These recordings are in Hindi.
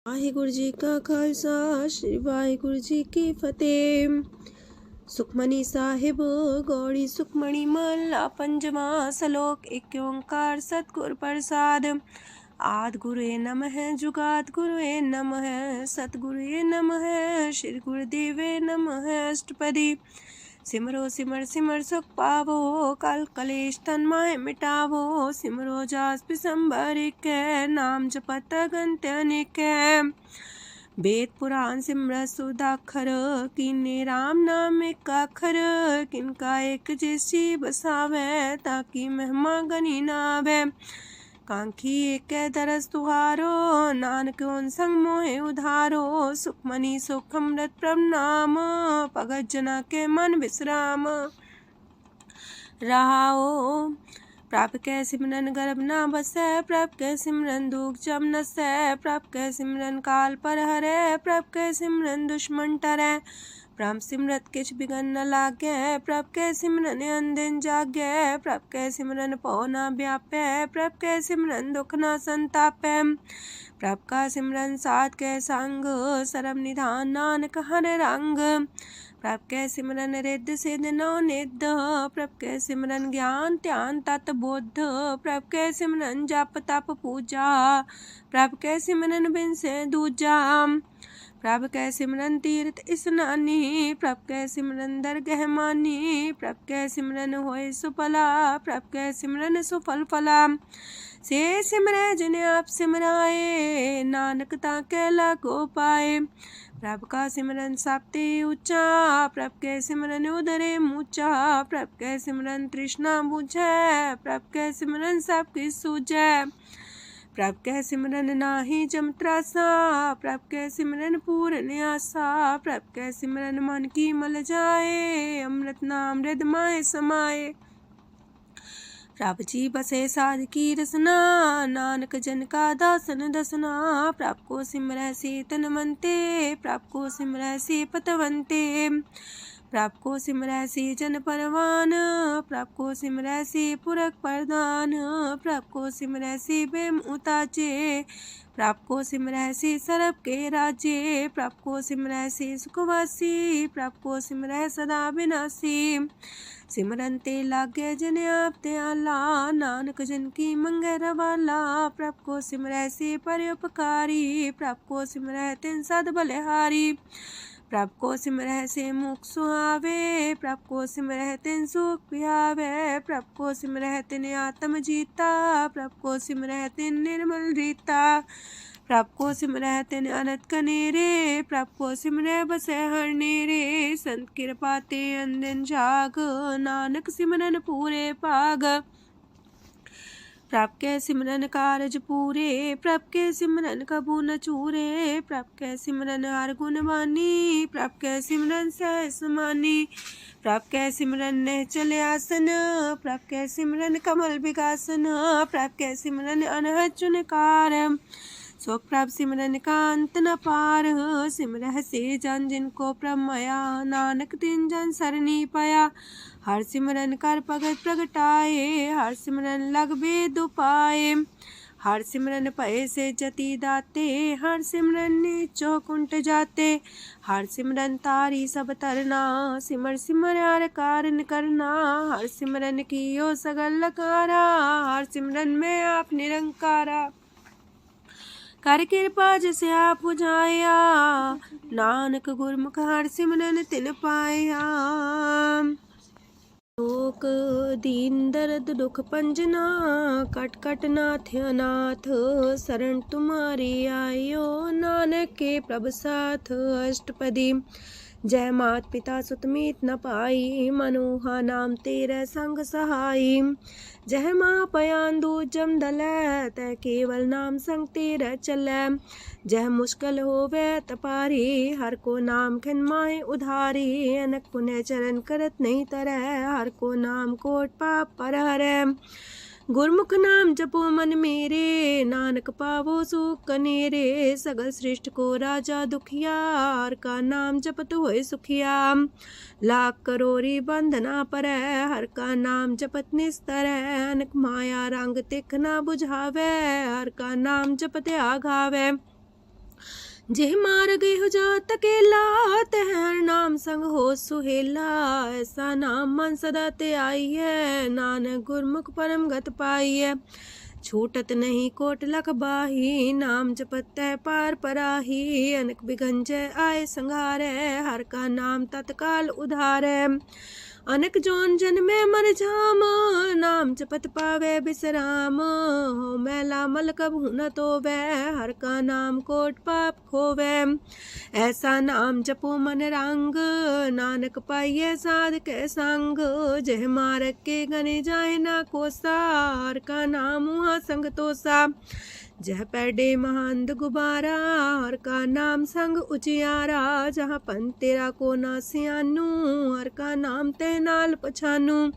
ਵਾਹਿਗੁਰੂ ਜੀ ਕਾ ਖਾਲਸਾ ਸ੍ਰੀ ਵਾਹਿਗੁਰੂ ਜੀ ਕੀ ਫਤਿਹ। ਸੁਖਮਨੀ ਸਾਹਿਬ ਗੌੜੀ ਸੁਖਮਣੀ ਮਹਲਾ ਪੰਜਵਾਂ ਸ਼ਲੋਕ। ਇੱਕ ਓੰਕਾਰ ਸਤਿਗੁਰ ਪ੍ਰਸਾਦ। ਆਦਿ ਗੁਰੁਏ ਨਮః ਜੁਗਾਦ ਗੁਰੁਏ ਨਮః ਸਤਿਗੁਰੁਏ ਨਮঃ ਸ੍ਰੀ ਗੁਰਦੇਵੇ ਨਮঃ ਅਸ਼ਟਪਦੀ। सिमरो सिमर सिमर सुख पावो कल कलेश तन माहे मिटावो। सिमरो जास पिसंबर के नाम जपत अगंत अनेक। वेद पुराण सिमरत सुदाखर कीने राम नाम एक अखर। किनका एक जैसी बसावे ताकि महिमा गनी नावे। कांखी एक दरस तुहारो नानक उन संग मोहे उधारो। सुखमनी सुख अमृत प्रणाम भगत जना के मन विश्राम। रहाओ प्रभ कै सिमरन गर्भ ना बसै। प्रभ कै सिमरन दुख जम नसै। प्रभ कै सिमरन काल पर हरै। प्रभ कै सिमरन दुश्मन टरै। प्रभ सिमरत किछ बिगन न लागै। प्रभ कै सिमरन अनदिन जागै। प्रभ कै सिमरन पौ न व्यापै। प्रभ कै सिमरन दुख न संतापै। प्रभ का सिमरन साध कै संग सरम निधान नानक हर रंग। प्रभ कै सिमरन रिद्ध सिद्ध नौ निध। प्रभ कै सिमरन ज्ञान ध्यान तत बुद्ध। प्रभ कै सिमरन जप तप पूजा। प्रभ कै सिमरन बिन से दूजा। प्रभ कै सिमरन तीर्थ स्नानी। प्रभ कै सिमरन दरगह मानी। प्रभ कै सिमरन होए सुफला। प्रभ कै सिमरन सुफल फला। से सिमरै जिन आप सिमराए नानक ताकै लागो पाए। प्रभ का सिमरन सबते ऊंचा। प्रभ कै सिमरन उदरे मूचा। प्रभ कै सिमरन तृष्णा बुझै। प्रभ कै सिमरन सब किछ सूझै। प्रभ कै सिमरन नाही जम त्रासा। प्रभ कै सिमरन पूर्ण आसा। प्रभ कै सिमरन मन की मल जाए। अमृत नाम हृदय माहे समाए। प्रभ जी बसे साध की रसना नानक जन का दासन दसना। प्रभ को सिमरै से तन मनते। प्रभ को सिमरै से पतवंते। प्रभ को सिमरै से जन परवान। प्रभ को सिमरै से पुरख प्रधान। प्रभ को सिमरै से बेम उताचे। प्रभ को सिमरै से सरब के राजे। प्रभ को सिमरै से सुखवासी। प्रभ को सिमरै सदा विनाशी। सिमरन ते लागे जिन आप दयाला नानक जन की मंगै रवाला। प्रभ को सिमरै से परोपकारी। प्रभ को सिमरै तिन सद बलिहारी। प्रभ को सिमरै से मुख सुहावे। प्रभ को सिमरै तिन सुख पिहावे। प्रभ को सिमरै तिन आत्म जीता। प्रभ को सिमरै तिन निर्मल रीता। प्रभ को सिमरै तिन अनंत कनेरे। प्रभ को सिमरै बसै हर नेरे। संत कृपा ते अनदिन जाग नानक सिमरन पूरे भाग। प्रभ कै सिमरन कारज पूरे। प्रभ कै सिमरन कबू न चूरे। प्रभ कै सिमरन हर गुण बानी। प्रभ कै सिमरन सहज समानी। प्रभ कै सिमरन निश्चल आसन। प्रभ कै सिमरन कमल विगासन। प्रभ कै सिमरन अनहद चुनकार। सो प्रभ सिमरन का अंत न पार। सिमरह से जन जिनको प्रभ माया नानक तिन जन सरनी पाया। हर सिमरन कर भगत प्रगटाए। हर सिमरन लग बेद उपाय। हर सिमरन भय से जति दाते। हर सिमरन नीचो कुंट जाते। हर सिमरन तारी सब तरना। सिमर सिमर हर कारण करना। हर सिमरन कियो सगल लकारा। हर सिमरन में आप निरंकारा। कर कृपा जिसे आप बुझाया नानक गुरमुख हर सिमरन तिन पाया। लोक दीन दर्द दुख पंजना कट कट नाथ अनाथ। शरण तुम्हारी आयो नानक के प्रभ साथ। अष्टपदी। जय मात पिता सुत मीत न पाई। मनोहा नाम तेरे संग सहाई। जय माँ पयान दूज जम दलै तै केवल नाम संग तेरे चलै। जय मुश्किल होवे तपारी हर को नाम खिन माहे उधारी। अनक पुण्य चरण करत नहीं तरह हर को नाम कोट पाप पर हरै। गुरमुख नाम जपो मन मेरे नानक पावो सुख कनेरे। सगल सृष्टि को राजा दुखिया हर का नाम जपत होए सुखिया। लाख करोरी बंधना परै हर का नाम जपत निस्तर। अनक माया रंग तिख ना बुझावे हर का नाम जपत आघावे। जेह मार गए हो जो तकेला, तह हर नाम संग हो सुहेला। ऐसा नाम मन सदा ते आई है, नानक गुरमुख परम गत पाई है। छूटत नहीं कोट लख बाही, नाम जपत है पार पराही। अनक बिगंजय आए संघारे, हर का नाम तत्काल उधारे। अनक जोन जन्मे मर जाम, नाम जपत पावे बिसराम। हो मैला मल कबहु न तोवे, हर का नाम कोट पाप खोवे। ऐसा नाम जपो मन रंग, नानक पाइये साध के संग। जह मारक के गने जाए ना कोसा, हर का नाम हुआ संग तोसा। जह पैडे महांद गुबारा, हर का नाम संग उजियारा। जहाँ पन तेरा को ना सियानू, हर का नाम ते नाल पछानू।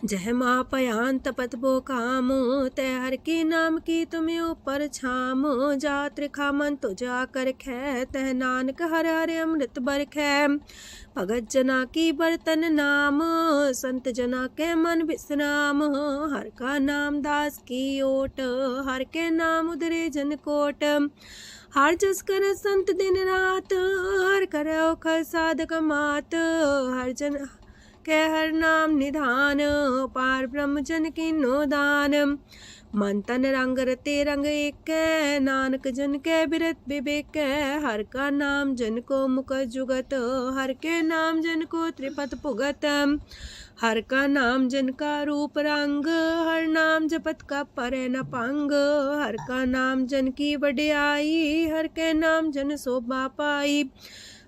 जह माँ पयान तपत बो काम, तै हर के नाम की तुम्हें ऊपर छाम। जा त्रिखा मन तो जा कर खे, तह नानक हर हर अमृत बरखै। भगत जना की बर्तन नाम, संत जना के मन विश्राम। हर का नाम दास की ओट, हर के नाम उधरे जन कोट। हर जस कर संत दिन रात, हर करो खर साधक मात। हर जन के हर नाम निधान, पार ब्रह्म जन की नो दान। मन तन रंग रते रंग एक, नानक जन के बिरत विवेक। हर का नाम जन को मुख जुगत, हर के नाम जन को त्रिपत पुगत। हर का नाम जन का रूप रंग, हर नाम जपत का परे न पंग। हर का नाम जन की वड्याई, हर के नाम जन शोभा पाई।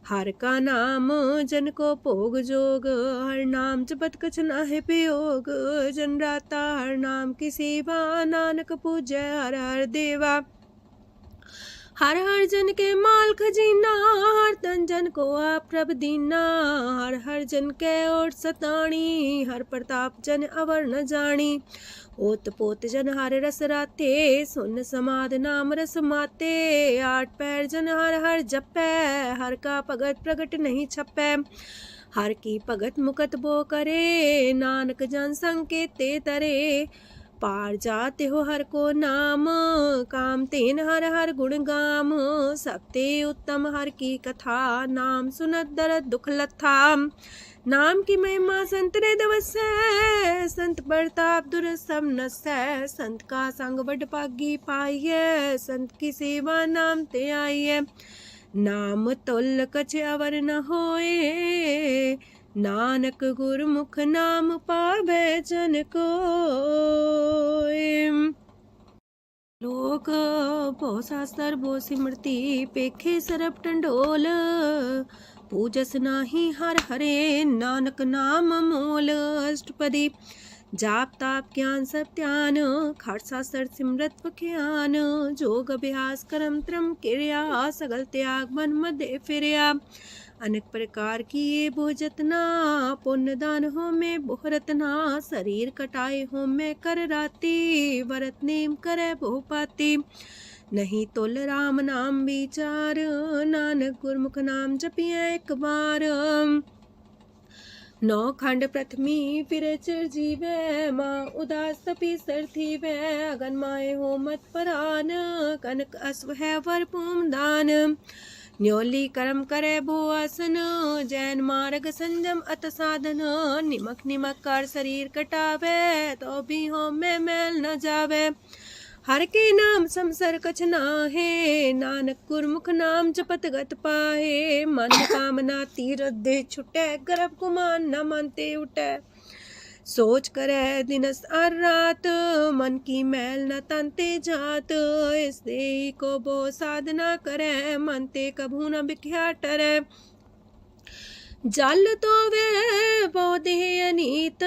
हर का नाम जन को भोग जोग, हर नाम जपत कछ नाहि वियोग। जन राता हर नाम की सेवा, नानक पूजै हर हर देवा। हर हर जन के माल खजीना, हर तन जन को आप प्रभ दीना। हर हर जन के ओट सताणी, हर प्रताप जन अवर न जानी। ओत पोत जन हर रस राते, सुन समाध नाम रस माते। आठ पैर जन हर हर जपै, हर का भगत प्रगट नहीं छपै। हर की भगत मुकत बो करे, नानक जन संकेते तरे। पार जाते हो हर को नाम, काम तेन हर हर गुण गाम। सबते उत्तम हर की कथा, नाम सुनत दरद दुख लथा। नाम की महिमा संत रे दवसै, संत प्रताप दुर सब नसै। संत का संग बड़ पागी पाइयै, संत की सेवा नाम ते आइयै। नाम तुल कछ अवर न होए, नानक गुरमुख नाम पावै जन कोय। लोक भो शास्त्र भो सिमरती, पेखे सरब टंडोल। पूजस नाही हर हरे, नानक नाम मोल। अष्टपदी जाप ताप ज्ञान सब ध्यान, खालसा सर सिमरत बख्यान। जोग अभ्यास करम त्रम क्रिया, सगल त्याग मन मध्य फिरया। अनेक प्रकार की ये बहु जतना, पुण्य दान हो में बहु रतना। शरीर कटाए हो में कर राती, वरत नेम करे बहु पाती। नहीं तुल राम नाम विचार, नानक गुरमुख नाम जपिए एक बार। नौ खंड प्रथमी फिर चिर जीवै, माँ उदास तपी सर थीवै। अगन माए हो मत परान, कनक अश्व है वर पूम दान। न्योली कर्म करे भो आसन, जैन मार्ग संजम अत साधन। निमक निमक कर शरीर कटावे, तो भी हो में मैल न जावे। हर के नाम समसर कछ नाहे, नानक गुरमुख नाम जपत गत पाहे। मन कामना तीरथ दे छुटै, गर्भ गुमान न मानते उठै। सोच करे दिनस और रात, मन की मैल न तनते जात। इससे को बो साधना करे, मनते कभू न बिख्या टरै। जल तो वे बोधे अनीत,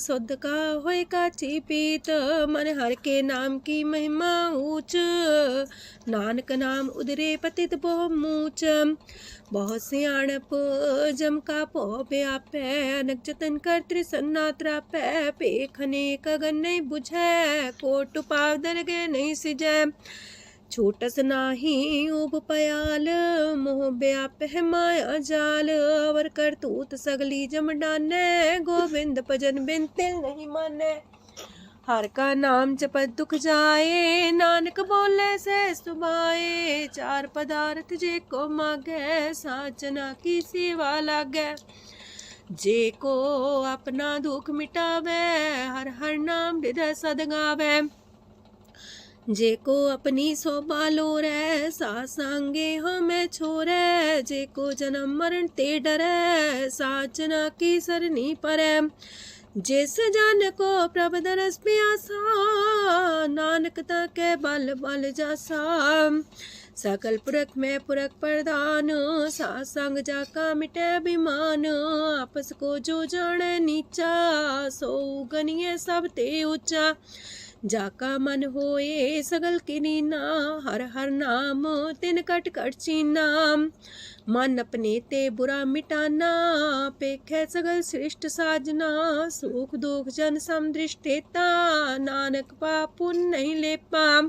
शुद्ध का होय काची पीत। मन हर के नाम की महिमा ऊंच, नानक नाम उदरे पतित बहु मूच। बहुत सियाणप जम का पो व्यापै, अनक जतन कर त्रिसन्ना त्रापै। पेखने कगन नहीं बुझै, कोट पाव दरगे नहीं सिजै। छोटस नाही उब पयाल, मोह व्याप है माया जाल। अवर करतूत सगली जम डानै, गोविंद भजन बिन तिल नहीं मानै। हर का नाम जपत दुख जाए, नानक बोले से सुभाए। चार पदार्थ जे को मागे, साजना की सेवा लागे। जे को अपना दुख मिटावे, हर हर नाम हृदय सद गावे। जे को अपनी शोभा लोरे, सासंगे हमें छोरे। जे को जन्म मरण ते डरे, साजना की सरनी परे। जिस जन को प्रभ दरस प्यासा, नानक ताके बल बल जासा। सकल पुरख में पुरख प्रधान, सासंग जाका मिटे अभिमान। आपस को जो जाने नीचा, सो गनिये सब ते ऊंचा। जाका मन होए सगल किनीना, हर हर नाम तिन कट कट चीना। मन अपने ते बुरा मिटाना, पेखे सगल सृष्ट साजना। सुख दुख जन समदृष्टेता, नानक पाप पुण्य नहीं लेपा।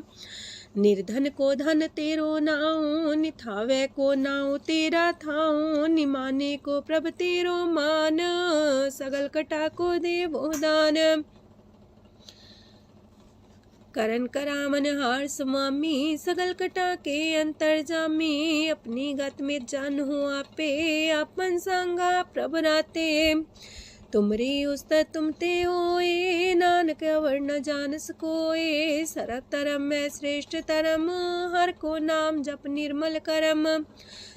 निर्धन को धन तेरो नाऊ, निथावे को नाऊ तेरा थाऊ। निमाने को प्रभ तेरो मान, सगल कटा को देवो दान। करन करामन हार स्वामी, सगल कटा के अंतर जामी। अपनी गत में जन हो आपे, आपन संगा प्रभ राते। तुमरी उस्तत तुम ते होए, नानक अवर न जान सकोए। सरब तरम में श्रेष्ठ तरम, हर को नाम जप निर्मल करम।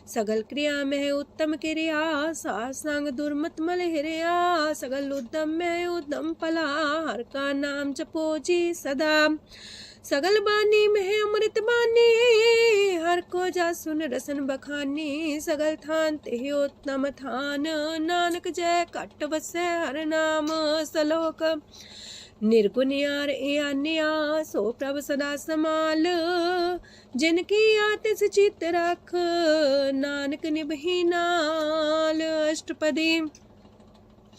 सगल क्रिया में उत्तम क्रिया, सासंग दुर्मत मल हिरिया। सगल उद्यम में उद्यम फला, हर का नाम जपो जी सदा। सगल बानी में अमृत बानी, हर को जा सुन रसन बखानी। सगल थान ते उत्तम थान, नानक जय कट बसे हर नाम सलोक। निर्गुण यार अन्या, सो प्रभ सदा समाल। जिनकी आतिस चित रख, नानक निभही नाल। अष्टपदी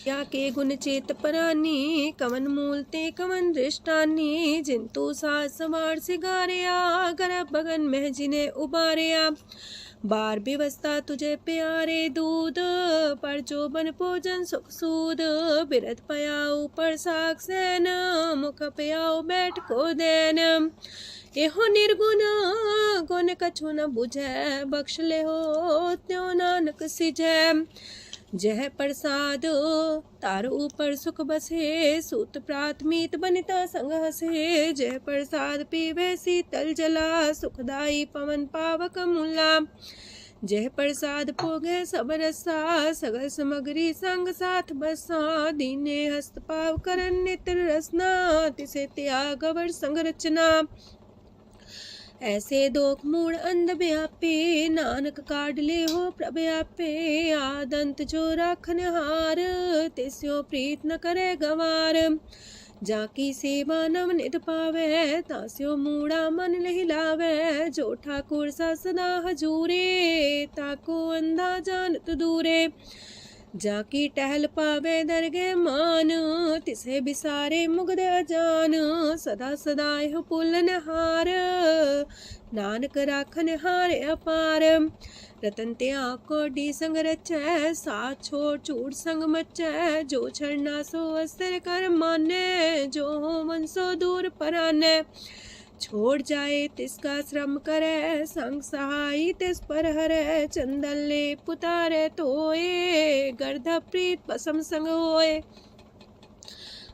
या के गुण चेत परानी, कवन मूल ते कवन दृष्टानी। जिंतु सास सवार सिगारिया, गर्भ बगन में जिन्हें उबारिया। बार व्यवस्था तुझे प्यारे दूध, पर जो बन भोजन सुख सूद। बिरत पयाऊ पर साग सैन, मुख पयाऊ बैठ को देन। एहो निर्गुण गुण कछु न बुझै, बख्श ले हो त्यों नानक सिझै। जह प्रसाद तार ऊपर सुख बसे, सूत प्रात मीत बनिता संग हसे। जह प्रसाद पीवे शीतल जला, सुखदाई पवन पावक मूला। जह प्रसाद भोगे सब रसा, सगल समग्री संग साथ बसा। दीने हस्त पाव करन नित्र रसना, तिसे त्याग अवर संग रचना। ऐसे दोख मूड अंध व्यापे, नानक काढ़ ले हो प्रभ आपे। आदंत जो राखन हार, तिस्यो प्रीत न करे गवार। जाकी सेवा नव निध पावे, तास्यो मूड़ा मन लहिलावे। जो ठाकुर सा सदा हजूरे, ताको अंधा जानत दूरे। जाकी टहल पावे दरगे मान, तिसे बिसारे मुग्ध अजान। सदा सदा यह पुलन हार, नानक राखन हार अपार। रतन त्याग कोडी संग रचै, साथ छोड़ चूड़ संग मचै। जो छड़ना सो अस्तर कर माने, जो हो मन सो दूर पराने। छोड़ जाए तिसका श्रम करे, संग सहाय तिस पर हरे। चंदन ले पुतारे तोए, गर्ध प्रीत पसम संग होए।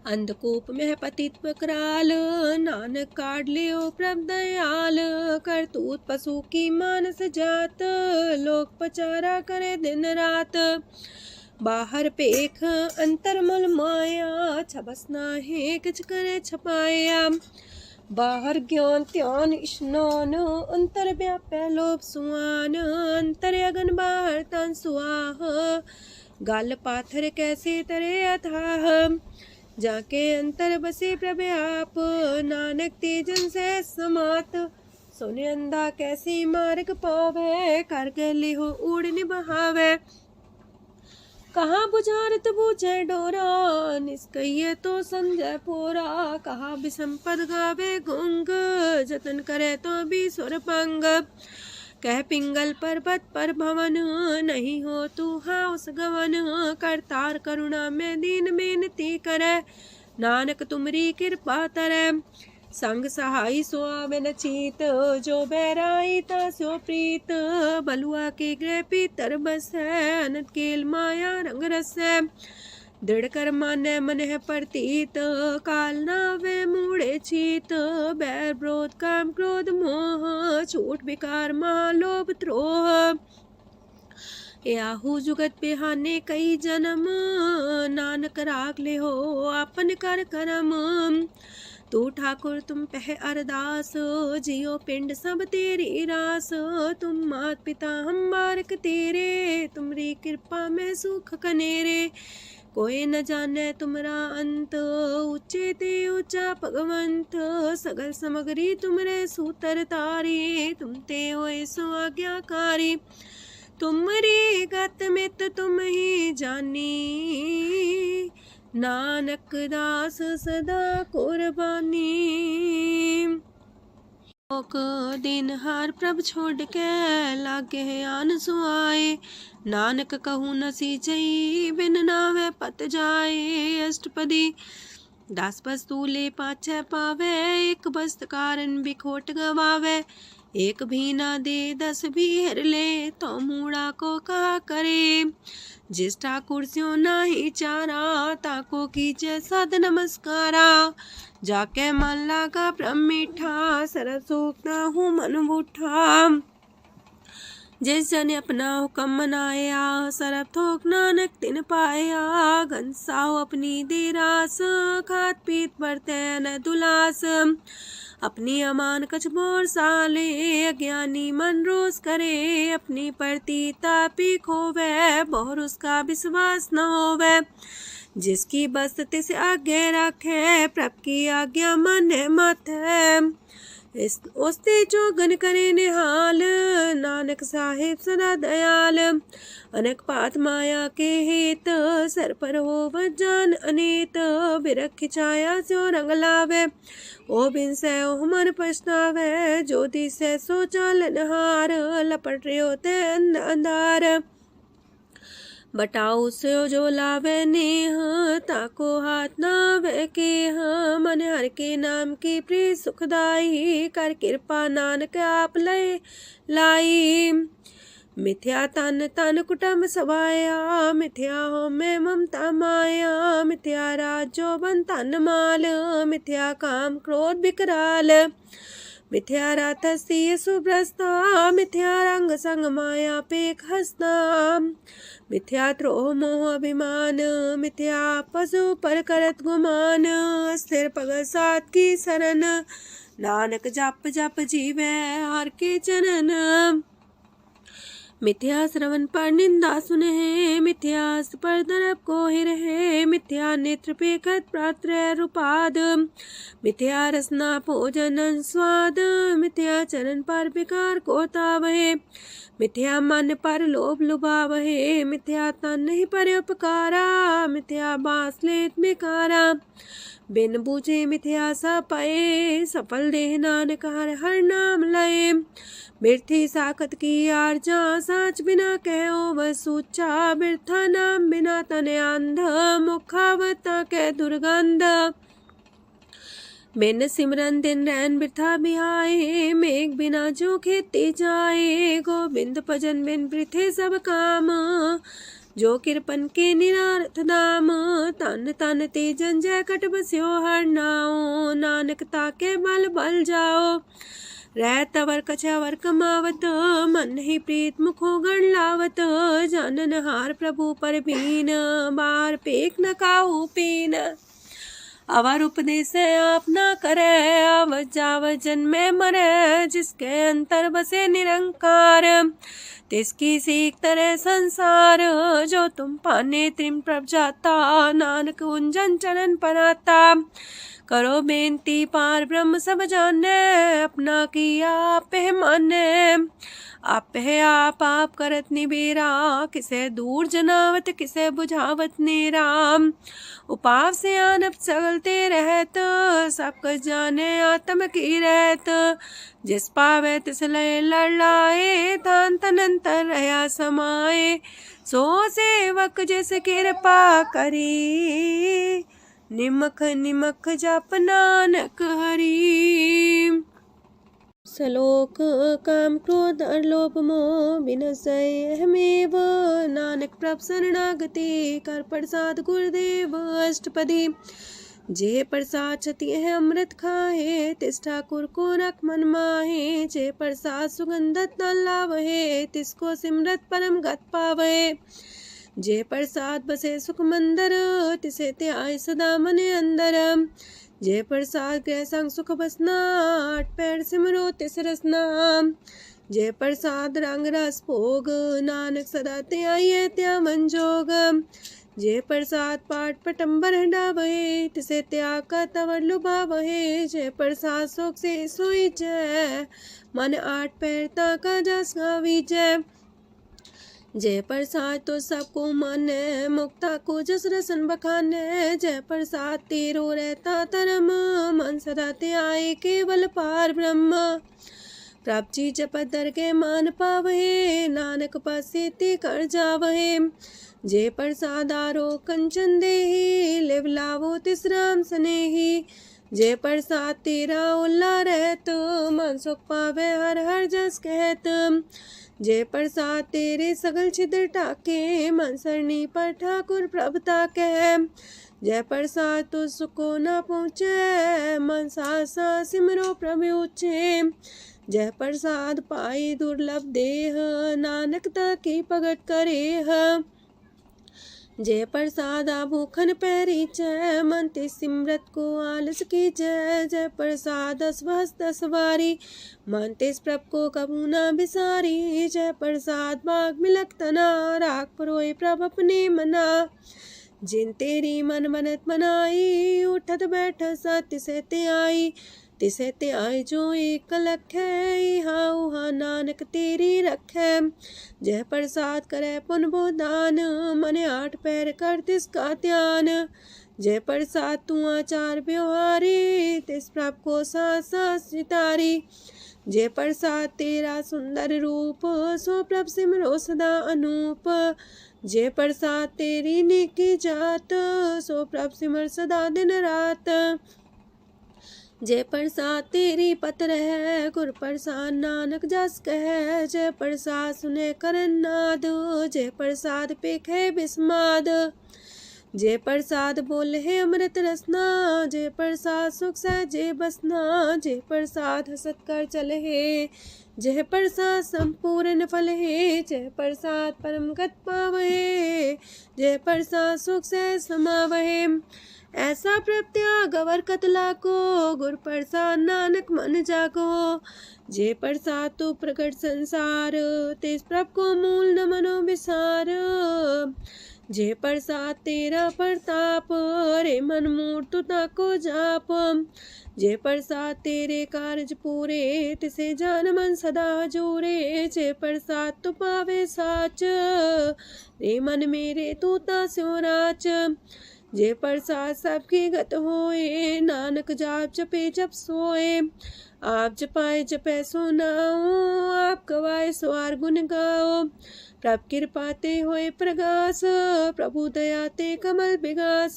अंधकूप में पतित कराल, नानक काढ़ लियो प्रभ दयाल। करतूत पशु की मानस जात, लोक पचारा करे दिन रात। बाहर पेख अंतर मल माया, छबस नाहे किछ करे छपाया। बाहर ज्ञान त्यान स्नान, अंतर व्यापै लोभ सुआन। अंतर अगन बाहर तन सुआह, गल पाथर कैसे तरे अथाह। जाके अंतर बसे प्रभ आप, नानक तेजन से समात। सोने अंधा कैसे मार्ग पावे, कर गले हो उड़ निबहावे। कहाँ बुझारत बूझे डोरा, निष्कइये तो संजय पोरा। कहा विसंपद गावे गुंग, जतन करे तो भी सुर पंग। कह पिंगल पर्वत पर भवन, नहीं हो तू हाउस गवन। करतार करुणा में दीन बेनती करे, नानक तुमरी कृपा तरੈ। संग सहाई सो आवे न चीत, जो बैराई तास्यो प्रीत। बलुआ के गृह पीतर बसै, अनंत केल माया रंग रसै। दृढ़ कर मानै मन है प्रतीत, काल नावे मूढ़े चीत। बैर विरोध काम क्रोध मोह, छूट विकार माह लोभ द्रोह। याहू जुगत बिहाने कई जन्म, नानक राख ले हो आपन कर करम। तू ठाकुर तुम पह अरदास, जियो पिंड सब तेरी रास। तुम मात पिता हम बारक तेरे, तुमरी कृपा में सुख कनेरे। कोई न जाने तुमरा अंत, ऊंचे ते ऊंचा भगवंत। सगल समगरी तुमरे सूतर तारी, तुम ते होए सो आज्ञाकारी। तुमरी गत मित तुम ही जानी, नानक दास सदा कुर्बानी। दिन हार प्रभ छोड़ के, लागे आन सुआए। नानक कहूँ न सींचई, बिन नावे पत जाए। अष्टपदी दास वस्तु ले पाछे पावे, एक बस्त कारण बिखोट गवावे। एक भी ना दे दस भी हर ले, तो मूड़ा को कहा करे। जिस ठाकुर स्यो नाही चारा, ताको कीजे सद नमस्कारा। जाके मन लागा ब्रह्म मीठा, सरल सूखना हूँ मन बूठा। जिस जन अपना हुक्म मनाया, सरब थोक नानक तिन पाया। घनसाओ अपनी देरास, खात पीत बरते न दुलास। अपनी अमान कछ मोर साले, अज्ञानी मन रोस करे। अपनी परती तापी खोवे, बहुर उसका विश्वास न होवे। जिसकी बस तिस आगे रखे, प्रभ की आज्ञा माने माथे। उसते जो गन करे निहाल, नानक साहिब सदा दयाल। अनेक पात माया के हेत, सर पर हो जान अनेत। बिरख खिचाया स्यो रंग लावे, ओ बिन से ओ मन पछतावे। जो दिसे सो चालन हार, लपट रहो ते अंधार। बटाऊ से जो लावे नेह, ताको हाथ नावे केह। मन हर के नाम की प्रिय सुखदाई, कर कृपा नानक आप लय लाई। मिथ्या तन तन कुटुम्ब सवाया, मिथ्या हो में ममता माया। मिथ्या राज जो बन तन माल, मिथ्या काम क्रोध विकराल। मिथ्या रातसी सुभ्रस्ता, मिथ्या रंग संग माया पेख हस्ता। मिथ्या द्रोह मोह अभिमान, मिथ्या पशु पर करत गुमान। स्थिर पग सात की शरण, नानक जप जप जीवे हर के चरण। मिथ्या श्रवण पर निंदा सुने, मिथ्या पर दरब को ही रहे। मिथ्या नेत्र पेखत प्रात्र रूपाद, मिथ्या रसना भोजन स्वाद। मिथ्या चरण पर विकार को तावहे, मिथ्या मन पर लोभ लुभावहे। मिथ्या तन नहीं पर उपकारा, मिथ्या बास लेत मिकारा। बिन बूझे मिथ्या सा पाए, सफल देह नानक हर हर नाम लय। बिरथी साखत की आरजा, साच बिना कहो वह सूचा। बिरथा नाम बिना तन अंध, मुखावता के दुर्गंध। बिन सिमरन दिन रैन बिरथा बिहाए, मेघ बिना जो खेती जाए। गोविंद भजन बिन वृथे सब काम, जो किरपन के निरारथ दाम। तन तन ते जंजय कट बस्यो हर नाओ, नानक ताके बल बल जाओ। रह तवर कछवर कमावत, मन ही प्रीत मुखो गण लावत। जानन हार प्रभु पर बीन, बार पेख न काहू पीन। अवर उपदेश आप न करे, अव जाव जन्मे मरे। जिसके अंतर बसे निरंकार, तिसकी सीख तरह संसार। जो तुम पाने त्रिम प्रभ जाता, नानक उंजन चरण पराता। करो बेनती पार ब्रह्म सब जाने, अपना किया आप माने। आप है आप करत निबेरा, किसे दूर जनावत किसे बुझावत नेरा। उपाव से आनप चलते रहत, सब कुछ जाने आत्म की रहत। जिस पावे तिस लय लड़ाए, तान तनंतर रहा समाए। सो सेवक जिस कृपा करी, निमख निमख जप नानक हरि। सलोक काम क्रोध और लोभ मोह विनशय अहमेव, नानक प्रभ शरणागति कर प्रसाद गुरुदेव अष्टपदी। जे प्रसाद छति है अमृत खाहे, तिस ठाकुर को रख मन माहे। जे प्रसाद सुगंधत न लावहे, तिसको सिमरत परम गत पावहे। जे प्रसाद बसे सुख मंदर, तिसे त्याय सदा मने अंदर। जे प्रसाद गृह संग सुख बसना, आठ पैर सिमरो तिस रसना। जे प्रसाद रंग रस भोग, नानक सदा त्याये त्या मन जोग। जे प्रसाद पाठ पटम्बर डावहे, तिसे त्याग का तवर लुभावहे। जे प्रसाद शोक से सोई जय, मन आठ पैर ताका जस गावी जय। जय प्रसाद तो सबको माने, मुक्ता को जस रसन बखाने। जय प्रसाद तेरो रहता धर्म, मन सदा त्याए केवल पार ब्रह्म। प्रभ जी जपत दर के मान पावहे, नानक पासे ते कर जावहे। जे प्रसाद आरो कंचन देही, लिव लावो तिस राम स्नेही। जे प्रसाद तेरा उल्ला रहत, मन सुख पावे हर हर जस कहत। जे प्रसाद तेरे सगल छिद्र टाके, मन सरनी पर ठाकुर प्रभुता कह। जय प्रसाद तो सुको न पहुँचे, मन सा सिमरो प्रभु ऊँचे। जय प्रसाद पाई दुर्लभ देह, नानक ताकी भगत करेह। जय प्रसाद भूखन पैरी जय, मन ते सिमरत को आलस की जय। जय प्रसाद असवस दसवारी, मन तेस प्रभ को कबू न बिसारी। जय प्रसाद बाग मिलक तना, राख परोए प्रभ अपने मना। जिन तेरी मन मनत मनाई, उठत बैठत सत्य से ते आई। तिसे ते आए जो एक लख है, इहा उहा नानक तेरी रखै। जय प्रसाद करे पुन बोदान, मने आठ पैर कर तिसका ध्यान। जय प्रसाद तू आचार व्यवहारी, तिस प्रभ को सास सितारी। जय प्रसाद तेरा सुंदर रूप, सो प्रभ सिमरो सदा अनूप। जय प्रसाद तेरी नेकी जात, सो प्रभ सिमर सदा दिन रात। जय प्रसाद तेरी पत्र है, गुर प्रसाद नानक जस कह। जय प्रसाद सुने करन नाद, जय प्रसाद पेखे बिस्माद। जय प्रसाद बोले है अमृत रसना, जय प्रसाद सुख सहजे बसना। जय प्रसाद हसत कर चले है, जय प्रसाद संपूर्ण फल है। जय प्रसाद परम गत पावहे, जय प्रसाद सुख सह समावहे। ऐसा प्रत्याग अवर कतला को, गुर प्रसाद नानक मन जागो। जय प्रसाद तो प्रकट संसार, तेज प्रभ को मूल न मनो विसार। जय प्रसाद तेरा प्रताप, रे मन मूर्त ताको जाप। जय प्रसाद तेरे कारज पूरे, तिसे जान मन सदा जोरे। जय प्रसाद तू पावे साच, रे मन मेरे तू ता स्यो राच। जय प्रसाद सबकी गत होए, नानक जाप जपे जप सोए। आप जपाए जपे सो नाओ, आप गवाए सो आर गुण गाओ। प्रभ कृपा ते होए प्रगास, प्रभु दया ते कमल विगास।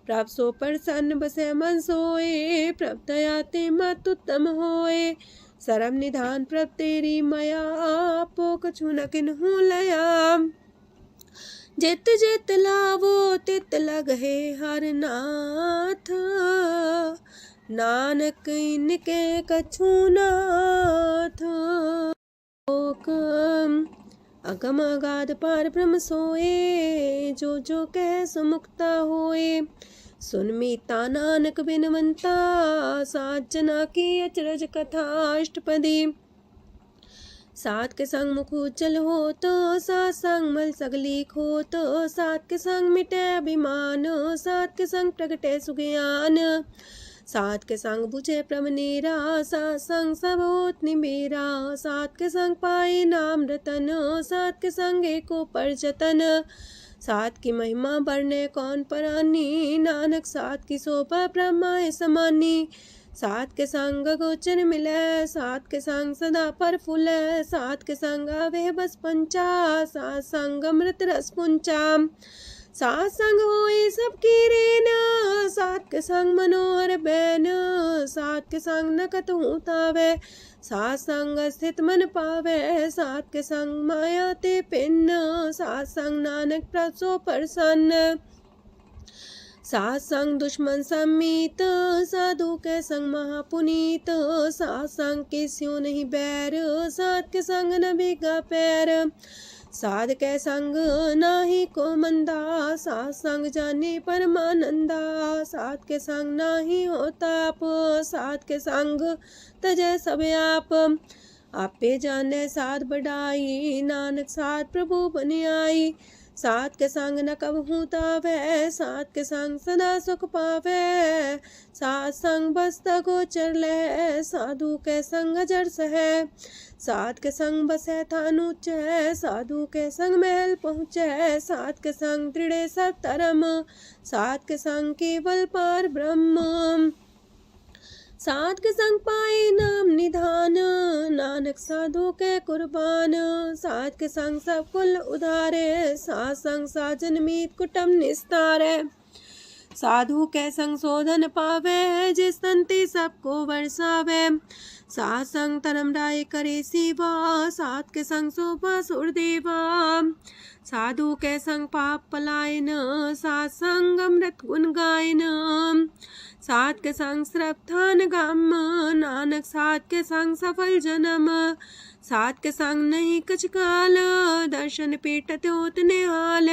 प्रभ सो प्रसन्न बसे मन सोए, प्रभ दया ते मत उत्तम होए। सरम निधान प्रभ तेरी मया, आपो कछु न किन्हु लया। जित जित लावो तित लगहे हर नाथ, नानक इनके कछु नाथ। अगम अगाध पार ब्रह्म सोए, जो जो कह सो मुक्ता होए। सुन मीता नानक बिनवंता, सात जना की अचरज कथा अष्टपदी। सात के संग मुख उज्जल हो तो, सात संग मल सगली खो तो। सात के संग मिटे अभिमान, सात के संग प्रगटे सुज्ञान। सात के संग बुझे प्रमनेरा, सात संग सब होत निमेरा। सात के संग पाए नाम रतन, सात के संग एको पर जतन। सात की महिमा बढ़ने कौन परानी, नानक सात की शोभा ब्रह्मा समानी। सात के संग गोचर मिले, सात के संग सदा पर फूले। सात के संग आवे बस पंचा, सात संग अमृत रस पुंचा। सात संग होए सबकी रेन, सात के संग मनोहर बैन, सात के संग न कतहु तावै, सात संग स्थित मन पावै, सात के संग माया ते पिन्न, सात संग नानक प्रसो प्रसन्न, सात संग दुश्मन समीत, साधु के संग महापुनीत, सात संग किस्यों नहीं बैर, सात के संग न भीगा पैर, साध के संग नाही को मंदा, सात संग जाने परमानंदा, सात के संग नाही हो ताप, सात के संग तजै सब आप, आपे जाने साध बढ़ाई, नानक साध प्रभु बन आई, सात के संग न कबहू तावै, सात के संग सदा सुख पावै, सात संग बसता गोचर लहै, साधु के संग अजर सहै, सात के संग बसै थान ऊंचै, साधु के संग महल पहुँचै, सात के संग दृढ़ सब धर्म, सात के संग केवल पार ब्रह्म, सात के संग पाए नाम निधान, नानक साधु के कुर्बान, सात के संग सब कुल उधारे, सात संग साजन मीत कुटुम निस्तारे, साधु के संग शोधन पावे, जिस तंती सबको बरसावे, सात संग धर्म राय करे सेवा, सात के संग शोभा सुरदेवा, साधु के संग पाप पलायन, सात संग अमृत गुण गायन, सात के संग श्रद्धान गम, नानक सात के संग सफल जन्म, सात के संग नहीं कछ काल, दर्शन पीटत होत निहाल,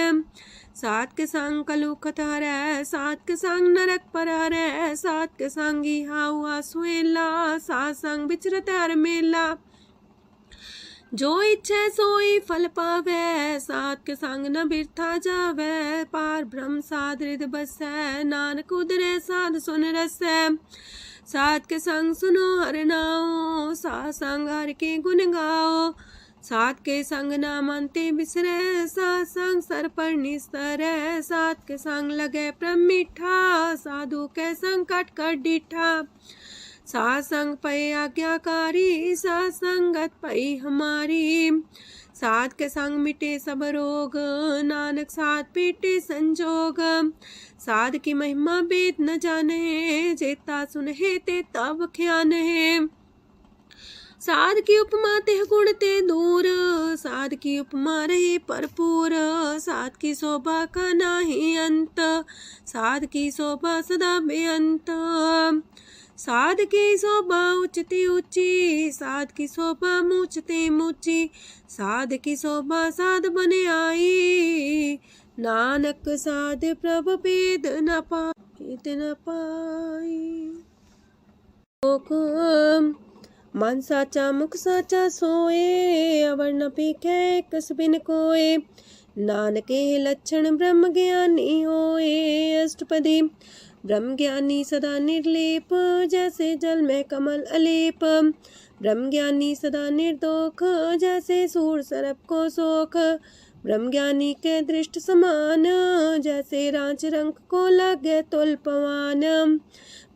सात के संग कलुखत हरै, सात के संग नरक पर हरै, सात के संग इहा हुआ सुएला, सात संग विचरत हर मेला, जो इच्छा सोई फल पावै, सात के संग न बिरथा जावै, पार ब्रह्म साध हृदय बसै, नानक उदरै साध सुन रसै, सात के संग सुनो हर नाओ, सात संग हर के गुण गाओ, सात के संग ना मानते बिसरै, सात संग सर पर निस्तरै, सात के संग लगे प्रम मीठा, साधु के संग कट कर डीठा, सात संग पै आज्ञाकारी, सात संगत पै हमारी, सात के संग मिटे सब रोग, नानक सात पीटे संजोग, साध की महिमा वेद न जाने, जेता सुनहे ते तब ख्यान है, साध की उपमा ते गुण ते दूर, साध की उपमा रही भरपूर, साध की शोभा का नाही अंत, साध की शोभा सदा बेअंत, साध की शोभा उच्चती ऊंची, साध की शोभा मूचते मूची, साध की शोभा साध बने आई, नानक साध प्रभ भेद न पाई, मन साचा मुख साचा सोए, अवर न पीखे कस बिन कोए, नानके लक्षण ब्रह्म ज्ञानी होए, अष्टपदी ब्रह्म ज्ञानी सदा निर्लेप, जैसे जल में कमल अलेप, ब्रह्म ज्ञानी सदा निर्दोख, जैसे सूर सरप को सोख, ब्रह्म ज्ञानी के दृष्ट समान, जैसे रांच रंग को लगे तुल पवान,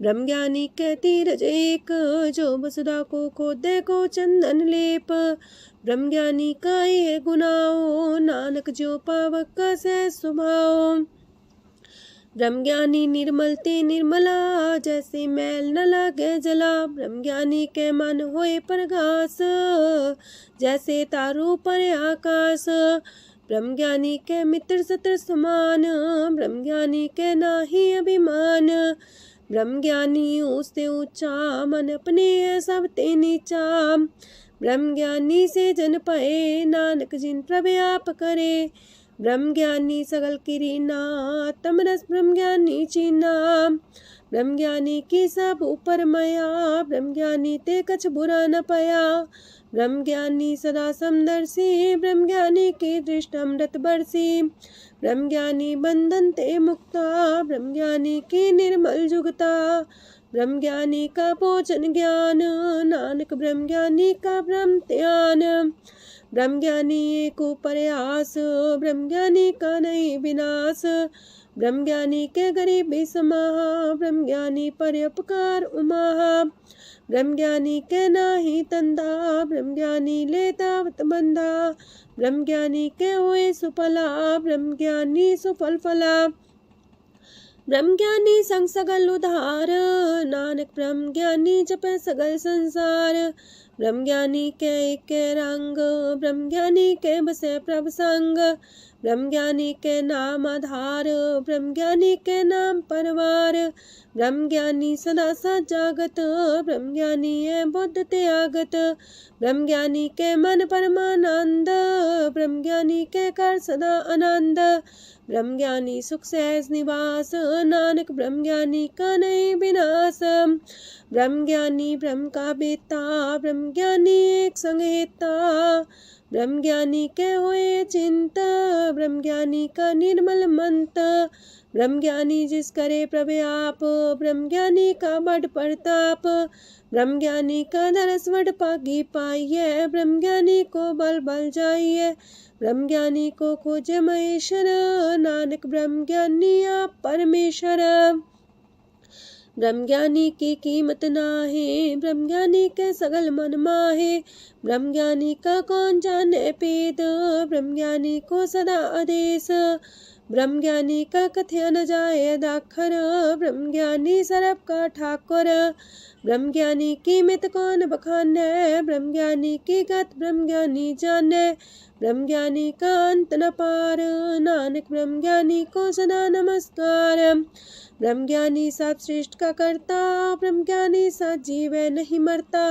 ब्रह्म ज्ञानी के तीरज एक, जो वसुधा को खोदे को चंदन लेप, ब्रह्म ज्ञानी का ये गुनाओ, नानक जो पावक का सह स्वभाव, ब्रह्म ज्ञानी निर्मल ते निर्मला, जैसे मैल न लागे जला, ब्रह्म ज्ञानी के मन होए प्रगास, जैसे तारों पर आकाश, ब्रह्म ज्ञानी के मित्र सत्र समान, ब्रह्म ज्ञानी के नाही अभिमान, ब्रह्म ज्ञानी ऊंचते ऊंचा, मन अपने सब ते नीचा, ब्रह्म ज्ञानी से जन पाए, नानक जिन प्रभु आप करे, ब्रह्म ज्ञानी सगल किरीना, तमरस ब्रह्म ज्ञानी चीना, ब्रह्म ज्ञानी की सब ऊपर माया, ब्रह्म ज्ञानी ते कछ बुरा न पाया, ब्रह्म ज्ञानी सदा समदर्शी, ब्रह्म ज्ञानी की दृष्टि अमृत बरसी, ब्रह्म ज्ञानी बंधन ते मुक्ता, ब्रह्म ज्ञानी की निर्मल जुगता, ब्रह्म ज्ञानी का भोजन ज्ञान, नानक ब्रह्म ज्ञानी का ब्रह्म ध्यान, ब्रह्म ज्ञानी एक प्रयास, ब्रह्म ज्ञानी का नहीं विनाश, ब्रह्मज्ञानी के गरीबी समाहा, ब्रह्मज्ञानी पर उपकार उमाहा। ब्रह्मज्ञानी के नाही तंदा, ब्रह्मज्ञानी ले दावत बंधा। ब्रह्मज्ञानी के हुए सुफला, ब्रह्मज्ञानी सुफल फला। ब्रह्मज्ञानी संग सगल उधार, नानक ब्रह्मज्ञानी जपे सगल संसार। ब्रह्मज्ञानी के रंग, ब्रह्मज्ञानी के बसे प्रभ संग। ब्रह्मज्ञानी के नाम आधार, ब्रह्मज्ञानी के नाम परवार। ब्रह्मज्ञानी सदा सजागत, ब्रह्मज्ञानी है बुद्ध त्यागत। ब्रह्मज्ञानी के मन परमानंद, ब्रह्मज्ञानी के कर सदा आनंद। ब्रह्मज्ञानी सुख सहज निवास, नानक ब्रह्मज्ञानी का नहीं विनाश। ब्रह्मज्ञानी ब्रह्म का बेता, ब्रह्मज्ञानी एक संग हेता। ब्रह्मज्ञानी के हुए चिंत, ब्रह्मज्ञानी का निर्मल मंत। ब्रह्मज्ञानी जिस करे प्रव्याप, ब्रह्मज्ञानी का बड़ प्रताप। ब्रह्मज्ञानी का दरस वड पागी पाइये, ब्रह्मज्ञानी को बल बल जाइए। ब्रह्मज्ञानी को खोजे महेश्वर, नानक ब्रह्मज्ञानी आप परमेश्वर। ब्रह्मज्ञानी की कीमत नाहे, ब्रह्मज्ञानी के सगल मन माहे। ब्रह्मज्ञानी का कौन जाने पेद, ब्रह्मज्ञानी को सदा आदेश। ब्रह्मज्ञानी का कथ्य न जाए दाखर, ब्रह्मज्ञानी सरब का ठाकुर। ब्रह्मज्ञानी की मित कौन बखाने, ब्रह्मज्ञानी की गत ब्रह्मज्ञानी जाने। ब्रह्मज्ञानी का अंत न पार, नानक ब्रह्मज्ञानी को सदा नमस्कार। ब्रह्मज्ञानी सब सृष्ट का करता, ब्रह्मज्ञानी सत जीवे नहीं मरता।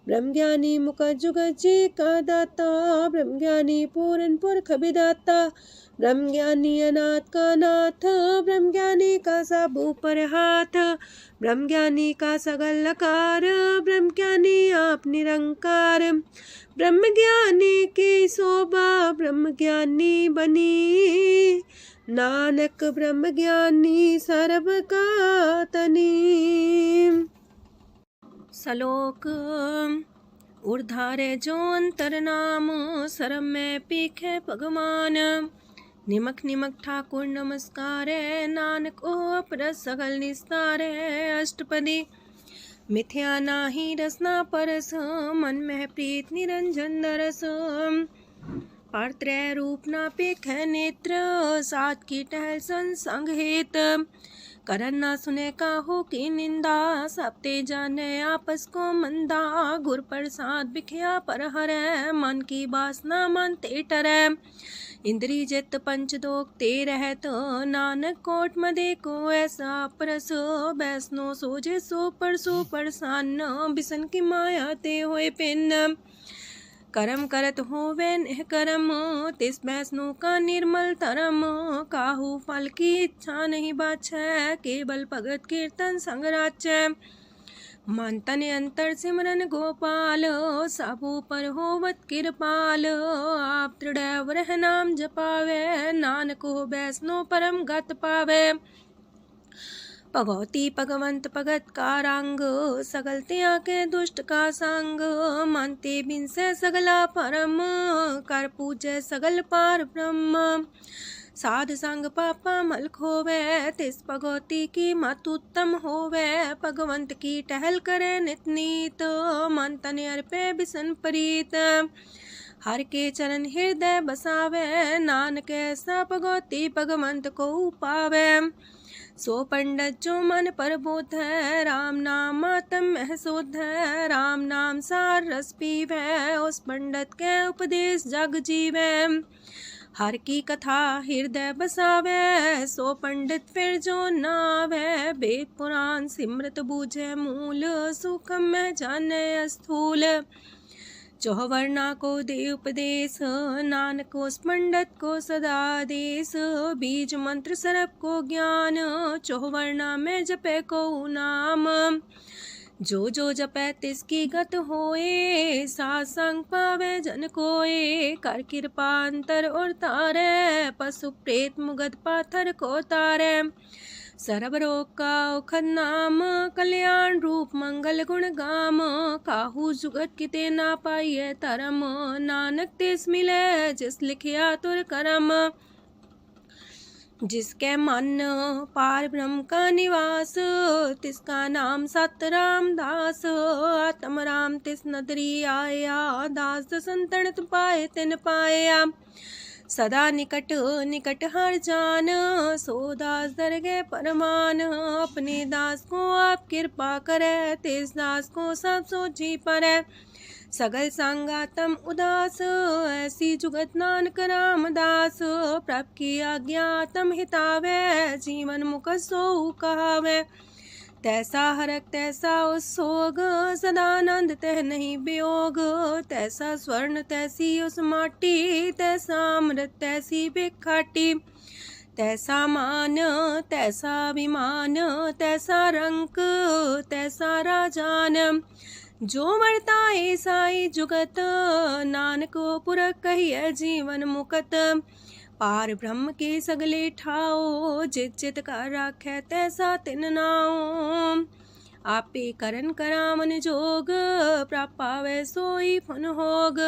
ब्रह्मज्ञानी मुख जुग जी का दाता, ब्रह्मज्ञानी पूरन पुरख विदाता। ब्रह्मज्ञानी अनाथ का नाथ, ब्रह्मज्ञानी का सब ऊपर हाथ। ब्रह्मज्ञानी का सगल लकार, ब्रह्मज्ञानी आप निरंकार। ब्रह्मज्ञानी की शोभा ब्रह्मज्ञानी बनी, नानक ब्रह्मज्ञानी सर्व का तनी। श्लोक उर्धारे जो अंतर नाम, सरम में पीखे भगवान। निमक निमक ठाकुर नमस्कार, नानक ओ अपर सगल निस्तार। अष्टपदी मिथ्या नाही रसना परस, मन में प्रीत निरंजन दरस। पात्रय रूप ना पेख नेत्र, सात की टहल संसंग हेत। करन ना सुने काहू की निंदा, सबते जाने आपस को मंदा। गुर प्रसाद बिखया पर हरै, मन की वासना मानते टरै। इंद्री जित पंच दोख ते रहत, नानक कोट मदे को ऐसा परस। बैसनो सोजे सो परसान, बिसन की माया ते होए पिन। करम करत होवे नेह करम, तिस बैसनो का निर्मल तरम। काहू फल की इच्छा नहीं बाछै, केवल भगत कीर्तन संग राचै। मन तन अंतर सिमरन गोपाल, सबू पर होवत कृपाल। आप दृढ़ रह नाम जपावे, नानक हो बैसनो परम गत पावे। भगवती भगवंत भगत का रंग, सगल त्याग के दुष्ट का संग। मानते बिन से सगला परम, कर पूजे सगल पार ब्रह्म। साध संग पापा मल खोवे, तिस भगवती की मत उत्तम होवे। भगवंत की टहल करे नित नीत, मन तन अर्पे बिसन प्रीत। हर के चरण हृदय बसावे, नानक ऐसा भगवती भगवंत को पावे। सो पंडित जो मन पर बोध है, राम नाम आत्म में शोध है। राम नाम सार रस पीवे, उस पंडित के उपदेश जग जीवे। हर की कथा हृदय बसावे, सो पंडित फिर जो नावे। वेद पुराण सिमृत बूझे मूल, सूक्ष्म में जाने स्थूल। चौवर्णा को दे उपदेश, नानक उस पंडित को सदा देश। बीज मंत्र सरप को ज्ञान, चौवर्णा में जपे को नाम। जो जो जपे तिसकी गत होए, सासंग पावे जन कोए। कर कृपा अंतर और तारे, पशु प्रेत मुगध पाथर को तारे। सर्व रोग का औखद नाम, कल्याण रूप मंगल गुण गाम। काहू जुगत किते ना पाइये तरम, नानक तिस मिले जिस लिखिया तुर करम। जिसके मन पार ब्रह्म का निवास, तिसका नाम सत रामदास। आत्म राम तिस नदरी आया, दास संतन पाए तिन पाया। सदा निकट निकट हर जान, सो दास दरगे परमान। अपने दास को आप कृपा करे, तिस दास को सब सोची परे। सगल संगातम उदास, ऐसी जुगत नानक रामदास। प्रभ की आज्ञा तम हितावे, जीवन मुख सो कहावे। तैसा हरक तैसा उत्सोग, सदानंद तह नहीं वियोग। तैसा स्वर्ण तैसी उस माटी, तैसा अमृत तैसी बिखाटी। तैसा मान तैसा अभिमान, तैसा रंक तैसा राजान। जो वर्ताए साई जुगत, नानक पुरख कहिए जीवन मुकत। पार ब्रह्म के सगले ठाओ, जित चित कर राखै तैसा तिन नाओ। आपे करन करामन जोग, प्राप पावे सोई फन होग।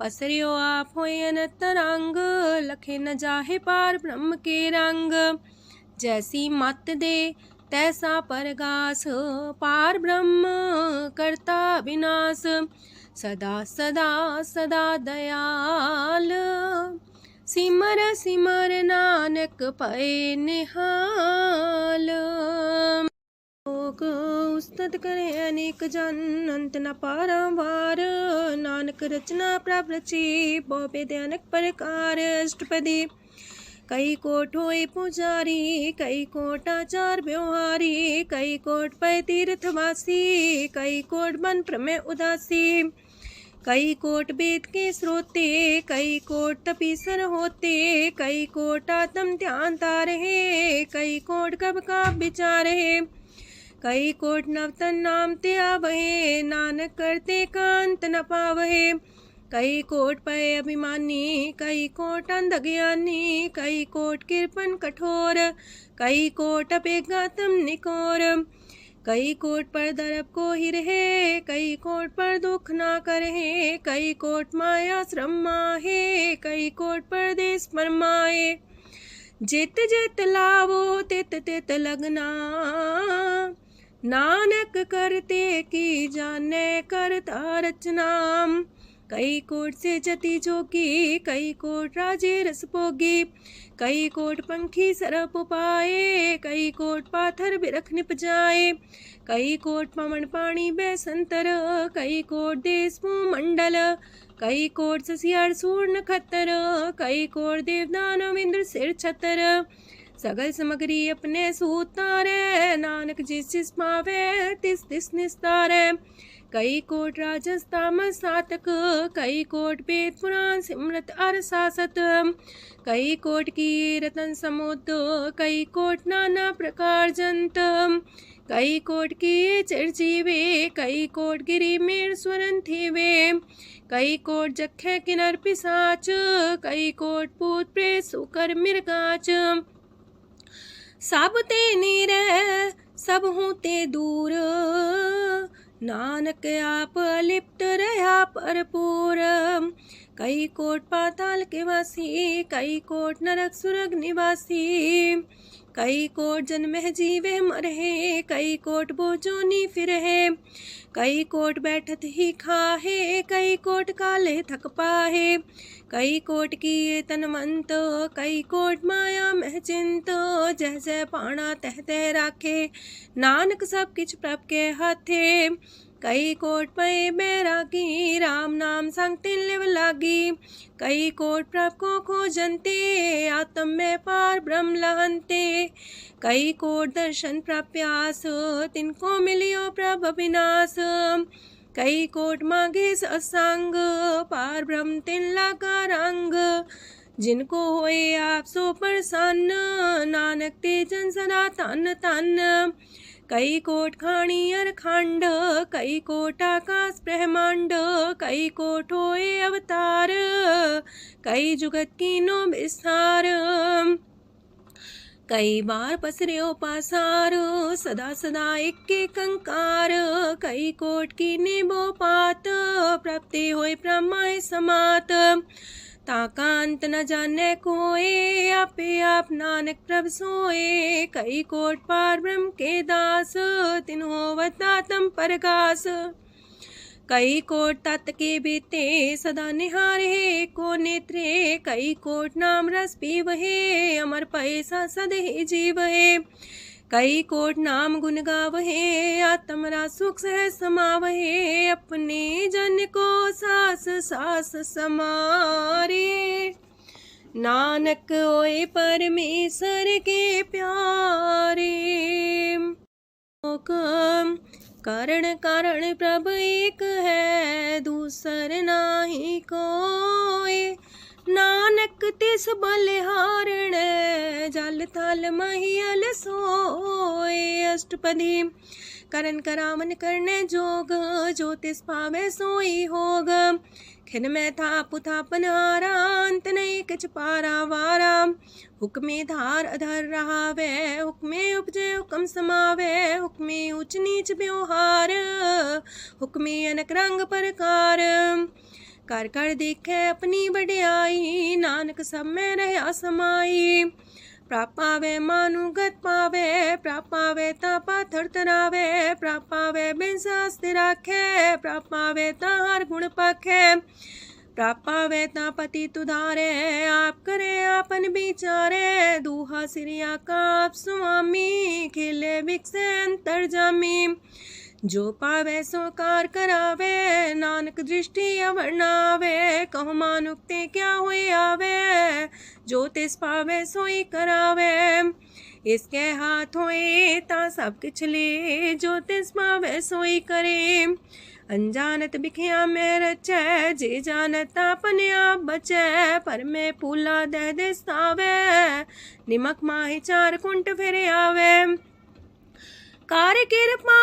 पसरियो आप होय अनंत रंग, लखे न जाहे पार ब्रह्म के रंग। जैसी मत दे तैसा परगास, पार ब्रह्म करता विनाश। सदा सदा सदा दयाल, सिमर सिमर नानक पए निहाल। लोक उस्तत करे अनेक जन, अंत न पारावार। नानक रचना प्रभ रची, बहु अनेक प्रकार। अष्टपदी कई कोट होए पुजारी, कई कोट आचार व्यवहारी। कई कोट पै तीर्थवासी, कई कोट बन प्रमेय उदासी। कई कोट वेद के स्रोते, कई कोट तपीसर होते। कई कोट आत्म ध्यान तारहे, कई कोट कब का विचार है। कई कोट नवतन नाम ते आवहे, नानक करते कांत न पावहे। कई कोट पय अभिमानी, कई कोट अंधज्ञानी। कई कोट कृपन कठोर, कई कोट अपेगातम निकोर। कई कोट पर दरब को ही रहे, कई कोट पर दुख ना करहे। कई कोट माया श्रम माहे, कई कोट परदेश फरमाए। जित जित लावो तित तित लगना, नानक करते की जाने करता रचना। कई कोट से जति जोगी, कई कोट राजे रस भोगी। कई कोट पंखी सरप पाए, कई कोट पाथर बिरख निप जाए। कई कोट पवन पानी बैसंतर, कई कोट देश मंडल। कई कोट ससियार सूर नखत्तर, कई कोट देवदानव इंद्र सिर छतर। सगल समग्री अपने सूतारे, नानक जिस जिस पावे तिस तिस निस्तारे। कई कोट राजस तामस सातक, कई कोट वेद पुराण सिमरत अर सासत। कई कोट की रतन समुद्र, कई कोट नाना प्रकार जंत। कई कोट की चिरजीवे, कई कोट गिरी मेर स्वरन थीवे। कई कोट जखे किनर पिसाच, कई कोट पूत प्रेत सुकर मिर्गाच। सब ते नीरे सब हूँ ते दूर, नानक आप अलिप्त रहा भरपूर। कई कोट पाताल के वासी, कई कोट नरक सुरग निवासी। कई कोट जन्म जीवे मरहे, कई कोट बोझोनी फिरहे। कई कोट बैठत ही खाहे, कई कोट काले थक पाहे। कई कोट किए तनमंत, कई कोट माया मह चिंत। जह जह पाणा तह तह राखे, नानक सब किछ प्रभ के हाथे। कई कोट पए बैरागी, राम नाम संग तिन लिव लागी। कई कोट प्रभ को खोजंते, आत्म में पार ब्रह्म लहंते। कई कोट दर्शन प्रप्यास, तिनको मिलियो प्रभ अविनाश। कई कोट मांगे सत्संग, पार ब्रह्म तिन लागा रंग। जिनको होए आप सो प्रसन्न, नानक ते जन सदा तन तन। कई कोट खाणी अर खंड, कई कोट आकाश ब्रह्मांड। कई कोट होए अवतार, कई जुगत कीनो विस्तार। कई बार पसर्यो पासार, सदा सदा एक कंकार। कई कोट की निबो पात, प्राप्ति होए प्रमाय समात। ताका अंत न जाने कोय, आपे आप नानक प्रभ सोए। कई कोट पार ब्रह्म के दास, तिन्हो वतातम परगास। कई कोट तत् के बीते, सदा निहारे को नेत्रे। कई कोट नाम रस पीवहे, अमर पैसा सदहि जीवहे। कई कोट नाम गुण गावहे, आत्मरा सुख सह समावहे। अपने जन को सास सास समारे, नानक होए परमेश्वर के प्यारे। कारण कारण प्रभ एक है, दूसर नाही कोय। नानक तिस बलिहारण, जल थल महियल सोए। अष्टपदी करन करावन करने जोग, जो तिस पावे सोई होग। खिन में था पुथापन हारा, अंत नहीं किछ पारा वारा। हुक्मे धार अधर रहावे, हुक्मे उपजे हुक्म समावे। हुक्मे ऊंच नीच व्यवहार, हुक्मे अनक रंग प्रकार। कर कर देखे अपनी बड़ाई, नानक सब में रहा समाई। प्राप पावे मानुगत पावे, प्राप पावे ता पाथर तरावे। प्राप पावे बिन शास्त्र राखे, प्राप पावे ता हर गुण पाखे। प्राप पावे ता पति तुधारे, आप करे आपन विचारे। दूहा सिरिया का आप स्वामी, खेले बिकसे अंतर जामी। जो पावे सो कार करावे, नानक दृष्टि अवर्णावे। कहो मानुक्ते क्या हुए आवे, जो तिस पावे सोई करावे। इसके हाथ होए ता सब किछ ले, जो तिस पावे सोई करे। अनजानत बिखिया में रचै, जे जानत अपने आप बचै। पर में पूला दे दिस्तावे, निमक माही चार कुंट फिर आवे। कार्य कृपा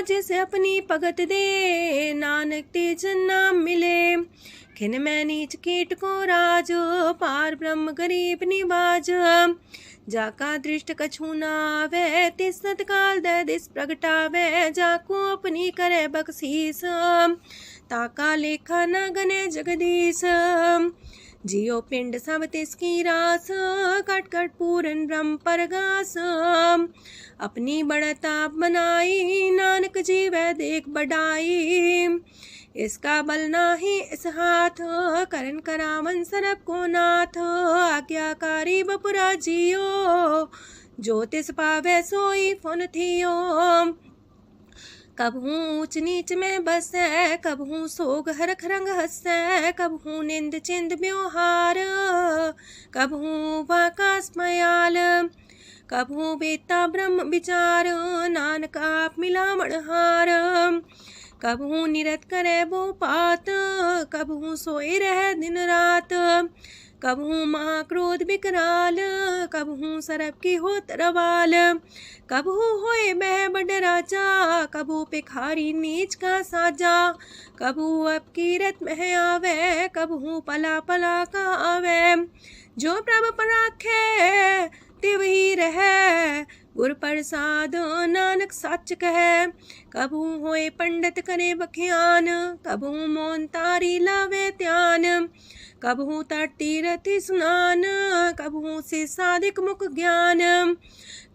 जिसे अपनी भगत दे, नानक तेज नाम मिले। खिन में नीच कीट को राज, पार ब्रह्म गरीब निवाज। जाका दृष्ट कछु न आवे, तिस तत्काल दे दिस प्रगटावे। जाको अपनी करे बख्शीस, ताका लेखा न गने जगदीश। जियो पिंड सब तिसकी रास, कट कट पूरन ब्रह्म परगास। अपनी बढ़ता बनाई, नानक जीवै देख बढ़ाई। इसका बल नाही इस हाथ, करन करावन सरब को नाथ। आज्ञाकारी बपुरा जियो, जो तिस पावे सोई फुन थियो। कबहू ऊंच नीच में बसै, कबहू सोग हरख रंग हसै। कबहू निंद चिंद व्यवहार, कबहू वाकास मयाल। कबहू बेता ब्रह्म विचार, नानक आप मिलावण हार। कबहू निरत करे वो पात, कबहू सोए रह दिन रात। कबहू महाक्रोध विकराल, कबहू सरब की होत रवाल। कबहू होए बह बड़ राजा, कबहू पिखारी नीच का साजा। कबहू अब कीरत में आवे, कबहू पला पला का आवे। जो प्रभ पर राखे तिव ही रहे, गुर प्रसाद नानक सच कहे। कबहू होए पंडित करे बख्यान, कबहू मौन तारी लावे ध्यान। कबहू तट तीरथि स्नान, कबहू से साधिक मुख ज्ञान।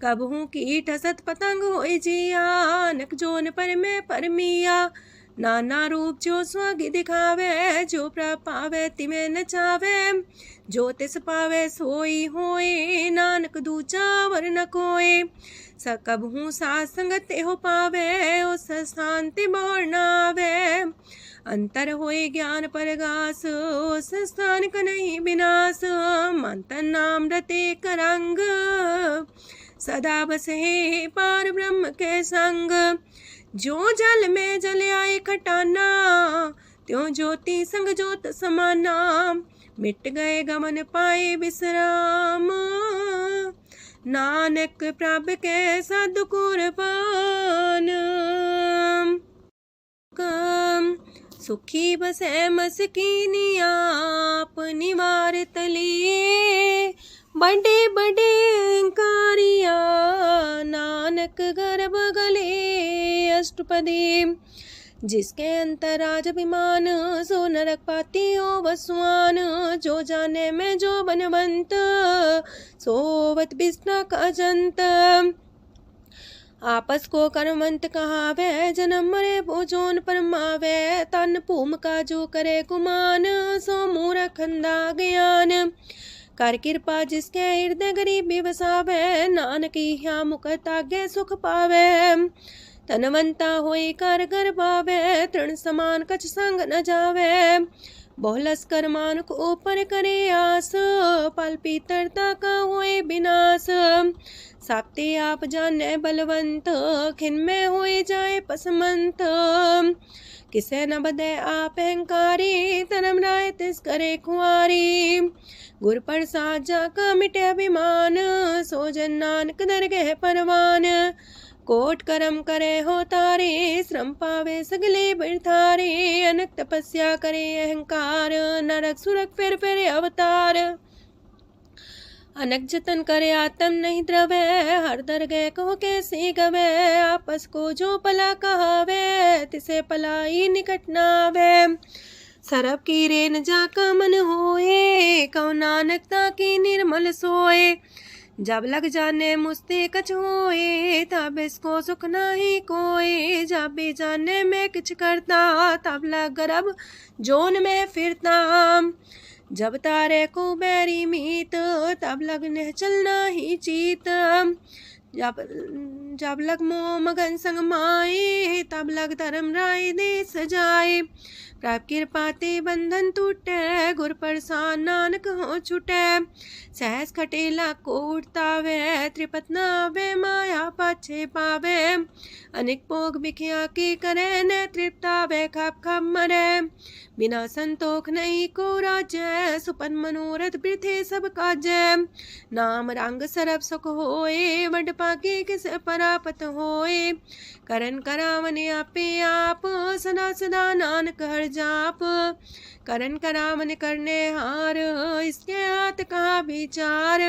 कबहू कीट हसत पतंग होए जिया, नक जोन पर में परमिया। नाना रूप जो स्वागी दिखावे, जो प्रभ पावे तिमें नचावे। जो तिस पावे सोई होए, नानक दूजा वर न कोय। सकबहू साथ संगत हो पावे, उस शांति मोर नावे। अंतर होए ज्ञान परगास, उस स्थान का नहीं विनाश। मंतन नाम रते करंग, सदा बसे पार ब्रह्म के संग। जो जल में जल आए खटाना, त्यों ज्योति संग ज्योत समाना। मिट गए गमन पाए विश्राम, नानक प्रभ के सद कुर्बान। सुखी बसे मस्कीनिया, अपनी वार तलिए। बड़े बड़े कारिया, नानक गर्भ गले। अष्टपदी जिसके अंतराज अभिमान, सो नरक पाती हो वसुआन। जो जाने में जो बनवंत, सोवत बिस्ना का जंत। आपस को कर्मवंत कहावे, जन्म मरे भोजोन परमावे। तन भूम का जो करे गुमान, सो मूर्ख अंधा ज्ञान। कर कृपा जिसके हृदय गरीबी बसावे, नानकी ह्या मुख तागे सुख पावे। तनवंता होई कर घर पावे, तृण समान कछ संग न जावे। बहुलस कर मानुक ऊपर करे आस, पल पीतरता का होए विनाश। साप्ते आप जाने बलवंत, खिन में होए जाए पसमंत। किसे न बदे आप अहंकारी, धर्म राय तिस करे खुआरी। गुर प्रसाद जाका मिटे अभिमान, सो जन नानक दरगह परवान। कोट करम करे हो तारे, श्रम पावे सगले बिरथारे। अनक तपस्या करे अहंकार, नरक सुरक फिर अवतार। अनक जतन करे आत्म नहीं द्रवे, हर दरगह को कैसे गवे। आपस को जो पला कहावे, तिसे पलाई निकट नावे। सरब की रेन जाका मन होए, कौ नानकता की निर्मल सोए। जब लग जाने मुझते कछ होए, तब इसको सुख नाही कोई। जब भी जाने में किछ करता, तब लग गर्भ जोन में फिरता। जब तारे को बैरी मीत, तब लगने चलना ही चीत। जब लग मोह मगन संग माए, तब लग धर्म राय दे सजाए। प्रभ कृपा ते बंधन टूटे, गुर प्रसाद नानक हो छूटे। सहस खटेला को उठतावे, त्रिपत नावे माया पाछे पावे। अनेक भोग बिखिया की करे, न तृप्तावे खप खप मरे। बिना संतोख नहीं को राजै, सुपन मनोरथ वृथे सब काजै। नाम रंग सरब सुख होए, वड पाके किस परापत होए। करन करावन आपे आप, सदा सदा नानक हर जाप। करन करावन करने हार, इसके हाथ का विचार।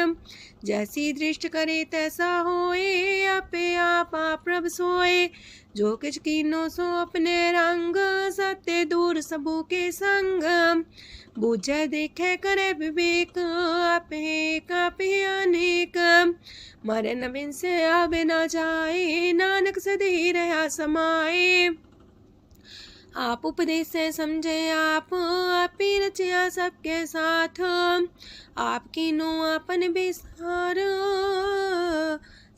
जैसी दृष्ट करे तैसा होए, आपे आप प्रभ सोए। जो किछ कीनो सो अपने रंग, सत्य दूर सबू के संग। बूझे देखे करे विवेक, आपे अनेक। मरे न बिन से आवे न जाए, नानक सदी रहा समाए। आप उपदेश से समझे आप ही रचिया सबके साथ। आपकी नो अपन बेसार,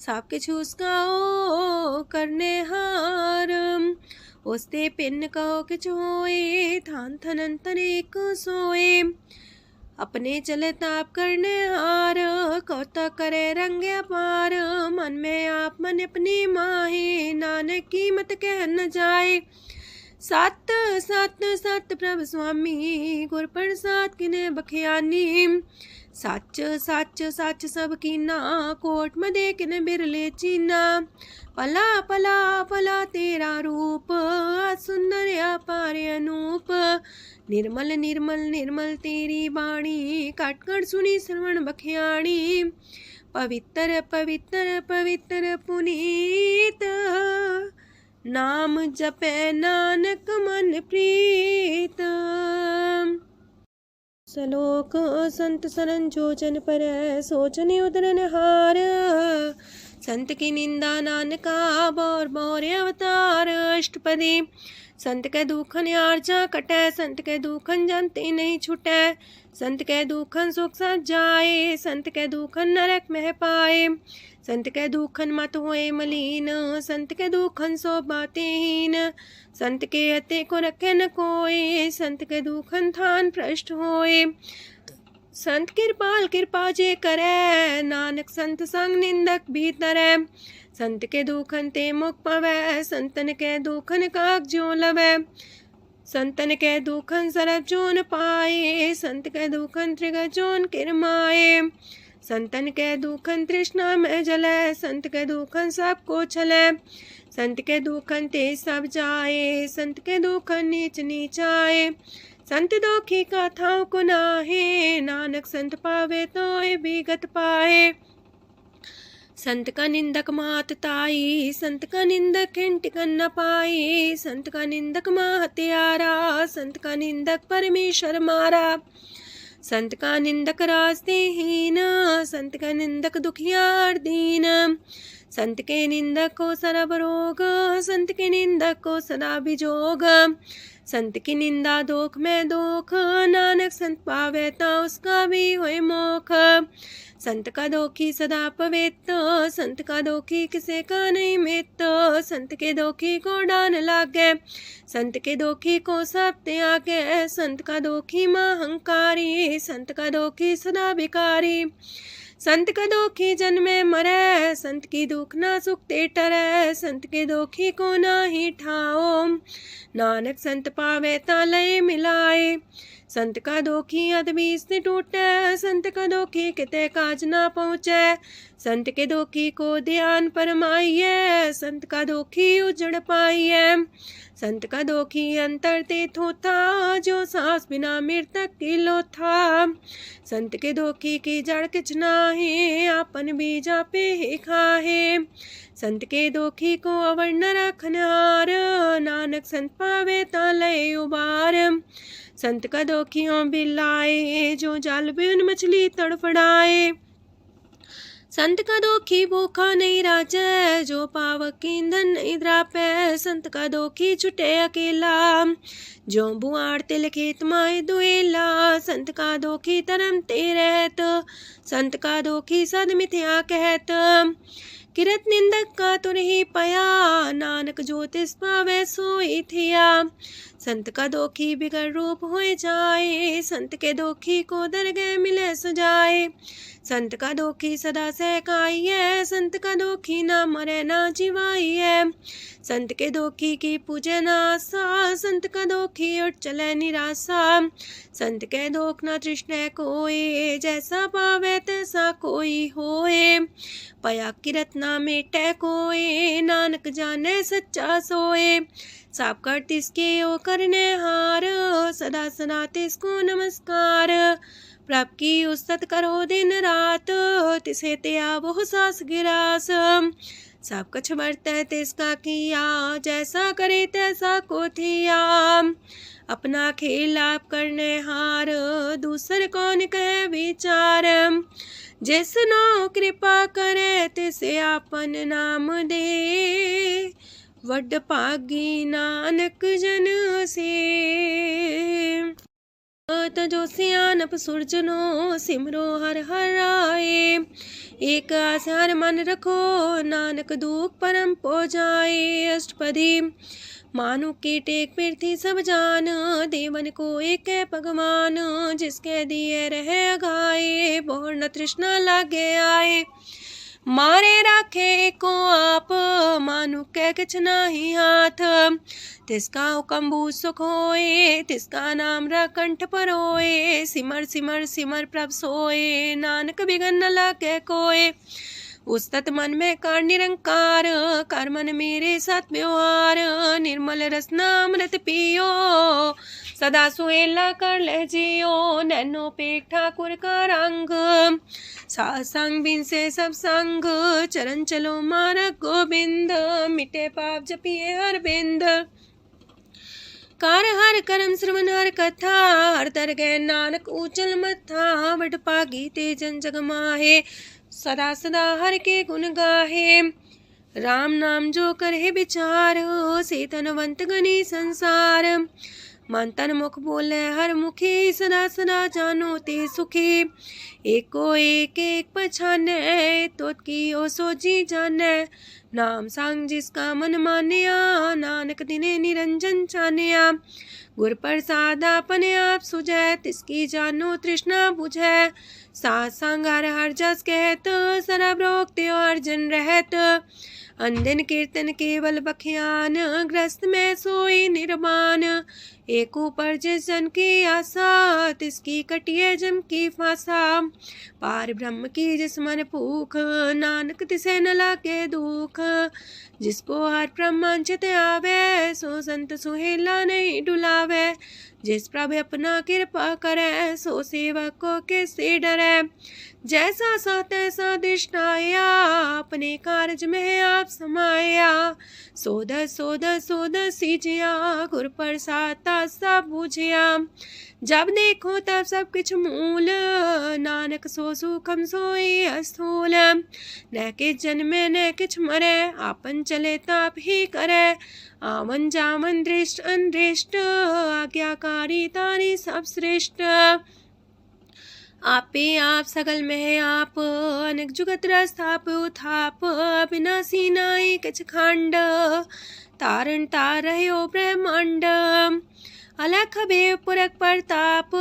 सब किछ उसका ओ करने हार। उसते पिन कहो किछ होए, थान थनन तनेक सोए। अपने चले ताप करने हार, कौतक करे रंग अपार। मन में आप मन अपनी माहे, नानक की मत कह न जाए। सत सत सत प्रभ स्वामी, गुर प्रसाद किने बखियानी। सच सच सच सब कीना, कोट मदे किने बिरले चीना। पला पला पला तेरा रूप, सुंदर अपार अनूप। निर्मल निर्मल निर्मल तेरी बाणी, काट कर सुनी श्रवण बखियाणी। पवित्र पवित्र पवित्र पुनीत, नाम जपे नानक मन प्रीत। सलोक संत सरन जोजन पर, सोचन उदरन हार। संत की निंदा नानका, बौर बौर अवतार। अष्टपदी संत के दुखन आर्जा कटै, संत के दुखन जानते नहीं छुटै। संत के दुखन सुख सज जाए, संत के दुखन नरक में पाए। संत के दुखन मत होए मलीन, संत के दुखन सो बातें हीन। संत के अते को रखे न कोई, संत के दुखन थान भ्रष्ट होए। संत कृपाल कृपा जे करे, नानक संत संग निंदक भीतरै। संत के दुखन ते मुख पवै, संतन के दुखन काग ज्यों लवै। संतन के दुखन सरब जोन पाए, संत के दुखन त्रिगत जोन किरमाए। संतन के दुखन तृष्णा में जलै, संत के दुखन सबको छलै। संत के दुखन ते सब जाए, संत के दुखन नीच नीचाए। संत दोखी कथाओं को नाहे, नानक संत पावे तो विगत पाए। संत का निंदक मात ताई, संत का निंदक खिंट कर न पाई। संत का निंदक माँ हत्यारा, संत का निंदक परमेश्वर मारा। संत का निंदक रास्तेहीन, संत का निंदक दुखियार दीन। संत के निंदक को सरब रोग, संत के निंदक को सदा बिजोग। संत की निंदा दोख में दोख, नानक संत पावे ता उसका भी होए मोख। संत का दोखी सदा पवित्र, संत का दोखी किसे का नहीं मित। संत के दोखी को डान लागे, संत के दोखी को सब त्यागे। संत का दोखी महांकारी, संत का दोखी सदा भिकारी। संत का दोखी जन्मे मरे, संत की दुख ना सुख ते टरे। संत के दोखी को ना ही ठाओ, नानक संत पावे ता लय मिलाए। संत का दोखी अदबीस से टूटे, संत का दोखी किते काज ना पहुँचे। संत के दोखी को ध्यान परमाइए, संत का दोखी उजड़ पाइए। संत का दोखी अंतर ते थोथा, जो सांस बिना मृतक की लोथा। संत के दोखी की जड़ किच नाहे, आपन बीजा पे ही खाहे। संत के दोखी को अवर न रखनहार, नानक संत पावे ता लय उबार। संत का दोखियों बिलाए, जो जाल बिन मछली तड़फड़ाए। संत का दोखी भूखा नहीं राजे, जो पावक ईंधन नहीं द्रापे। संत का दोखी छुटे अकेला, जो बुआड़ तिल खेत माए दुएला। संत का दोखी तरम ते रहत, संत का दोखी सद मिथ्या कहत। किरत निंदक का तुर ही पया, नानक जो तिस पावे सोई थिया। संत का दोखी बिगड़ रूप होए जाए, संत के दोखी को दरगह मिले सुजाए। संत का दोखी सदा सहकाइए, संत का दोखी ना मरे ना जीवाइए। संत के दोखी की पूजे ना आशा, संत का दोखी उठ चले निराशा। संत के दोख ना तृष्णा कोई, जैसा पावे तैसा कोई होए। पया किरत ना मेटे कोई, नानक जाने सच्चा सोए। साप कर तिसके ओ करने हार, सदा सदा तिसको नमस्कार। प्रभ की उस्तत करो दिन रात, तिसे त्या बहु सास गिरास। सब कुछ बरतै तिसका किया, जैसा करे तैसा को थिया। अपना खेल आप करने हार, दूसर कौन कहे विचार। जिसनो कृपा करे तिसे आपन नाम दे, वड पागी नानक जन से। तजो सियानप सुरजनो, सिमरो हर हर आए। एक आसार मन रखो, नानक दुख परम पो जाए। अष्टपदी मानु के टेक पृथ्वी सब जान, देवन को एक है भगवान। जिसके दिए रहे अघाए, बोर न तृष्णा लागे आए। मारे राखे को आप, मानु के किछ नाही हाथ। तिसका हुक्म सुख होए, तिसका नाम रकंठ पर होए। सिमर सिमर सिमर प्रभ सोए, नानक बिघन न लागे कोय। उस्तत मन में कर निरंकार, कर मन मेरे साथ व्यवहार। निर्मल रसना अमृत पियो, सदा सुहेला कर ले जियो। नैनो पेट ठाकुर का रंग, सासंग बिन से सब संग। चरण चलो मारक गोविंद, मिटे पाप जपिए हर बिंद। कार हर करम श्रवण हर कथा, हर तर गए नानक ऊचल मथा। वड पागी ते जन जग माहे, सदा सदा हर के गुण गाहे। राम नाम जो करे विचार, से तनवंत गनी संसार। मन तन मुख बोले हर मुखी, सदा सदा जानो ते सुखी। एको एक एक पछाने, तो की ओ सोची जाने। नाम सांग जिसका मन मानिया, नानक दिने निरंजन छानिया। गुर प्रसाद अपने आप सुझै, तिसकी जानो तृष्णा बुझै। सात संग हर हर जस कहत, सरब रोग त्यो अर्जन रहत। अंदिन कीर्तन केवल बखियान, ग्रस्त में सोई निर्वाण। एक ऊपर जिस जन की आशा, तिसकी कटिए जम की फांसा। पार ब्रह्म की जिस मन भूख, नानक तिसे न लागे दुख। जिसको हर प्रमांचित आवे, सो संत सुहेला नहीं डुलावे। जिस प्रभु अपना कृपा करे, सो सेवक को किससे डरे। जैसा सा तैसा दृष्टाया, अपने कारज में आप समाया। सोध सोध सोध सीजिया, गुर प्रसाद सब बूझिया। जब देखो तब सब कुछ मूल, नानक सो सुखम सोई स्थूल। न किछ जन्मे न किछ मरे, आपन चले ताप ही करे। आवन जावन दृष्ट अनदृष्ट, आज्ञाकारी तारी सब श्रेष्ठ। आपे आप सगल में आप, अनेक जुगत रस्थाप उथाप। विनाशी नाई किछ खंड, तारण तार रह्यो ब्रह्मांड। अलख बेव पुरख प्रताप,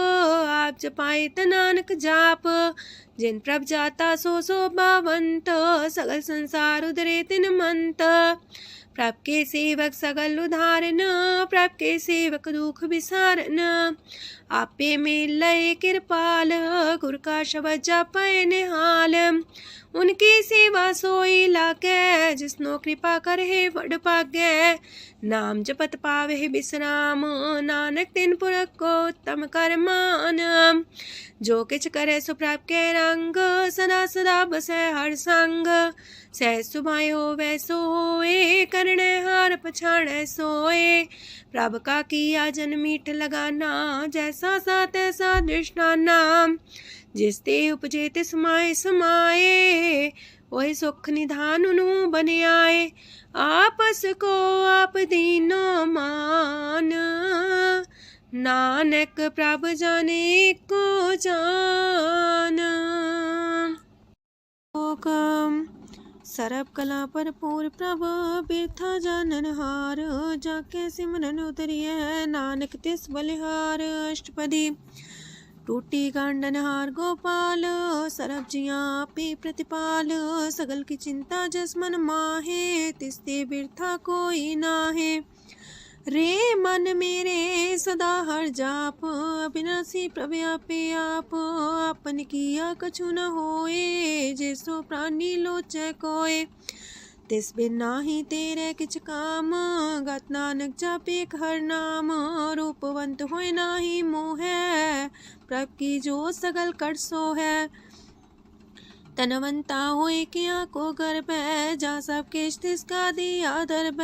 आप जपाए त नानक जाप। जिन प्रभ जाता सो शोभावंत, सगल संसार उधरे तिन मंत। प्रभ के सेवक सगल उधारन, प्रभ के सेवक दुख विसारन। आपे में लय कृपाल, गुर का शब्द जपै निहाल। उनकी सेवा सोई लागे, जिसनो कृपा करे बड़ पागे। नाम जपत पावे विश्राम, नानक तिन पुरख को उत्तम कर मान। जो किछ करे सो प्रभ के रंग, सदा सदा बसै हर संग। सहज सुभाए होवै सो होए, करणे हार पछाड़ै सोए। प्रभ का किया जन मीठ लगाना, जैसा सा तैसा दृष्टाना। जिस ते उपजे तिस माए समाए, ओहि सुख निधान उनु बन आए। आपस को आप दीनो मान, नानक प्रभ जाने को जान। सरब कला पर पूर प्रभ, बिरथा जानन हार। जाके सिमरन उतरिए, नानक तिस बलिहार। अष्टपदी। टूटी गांडन हार गोपाल, सरब जिया पे प्रतिपाल। सगल की चिंता जस मन माहे, तिसते बिरथा कोई नाहे। रे मन मेरे सदा हर जाप, अविनाशी प्रभु आपे आप। आपन किया कछु न होए, जैसो प्राणी लोचै कोय। तिस बिन नाही तेरे किछ काम, गत नानक जापे हर नाम। रूपवंत होय नाही मोह, प्रभ की जो सगल कर सो है। तनवंता होए किया को गर्भ, जा सब किछ तिसका दिया दर्ब।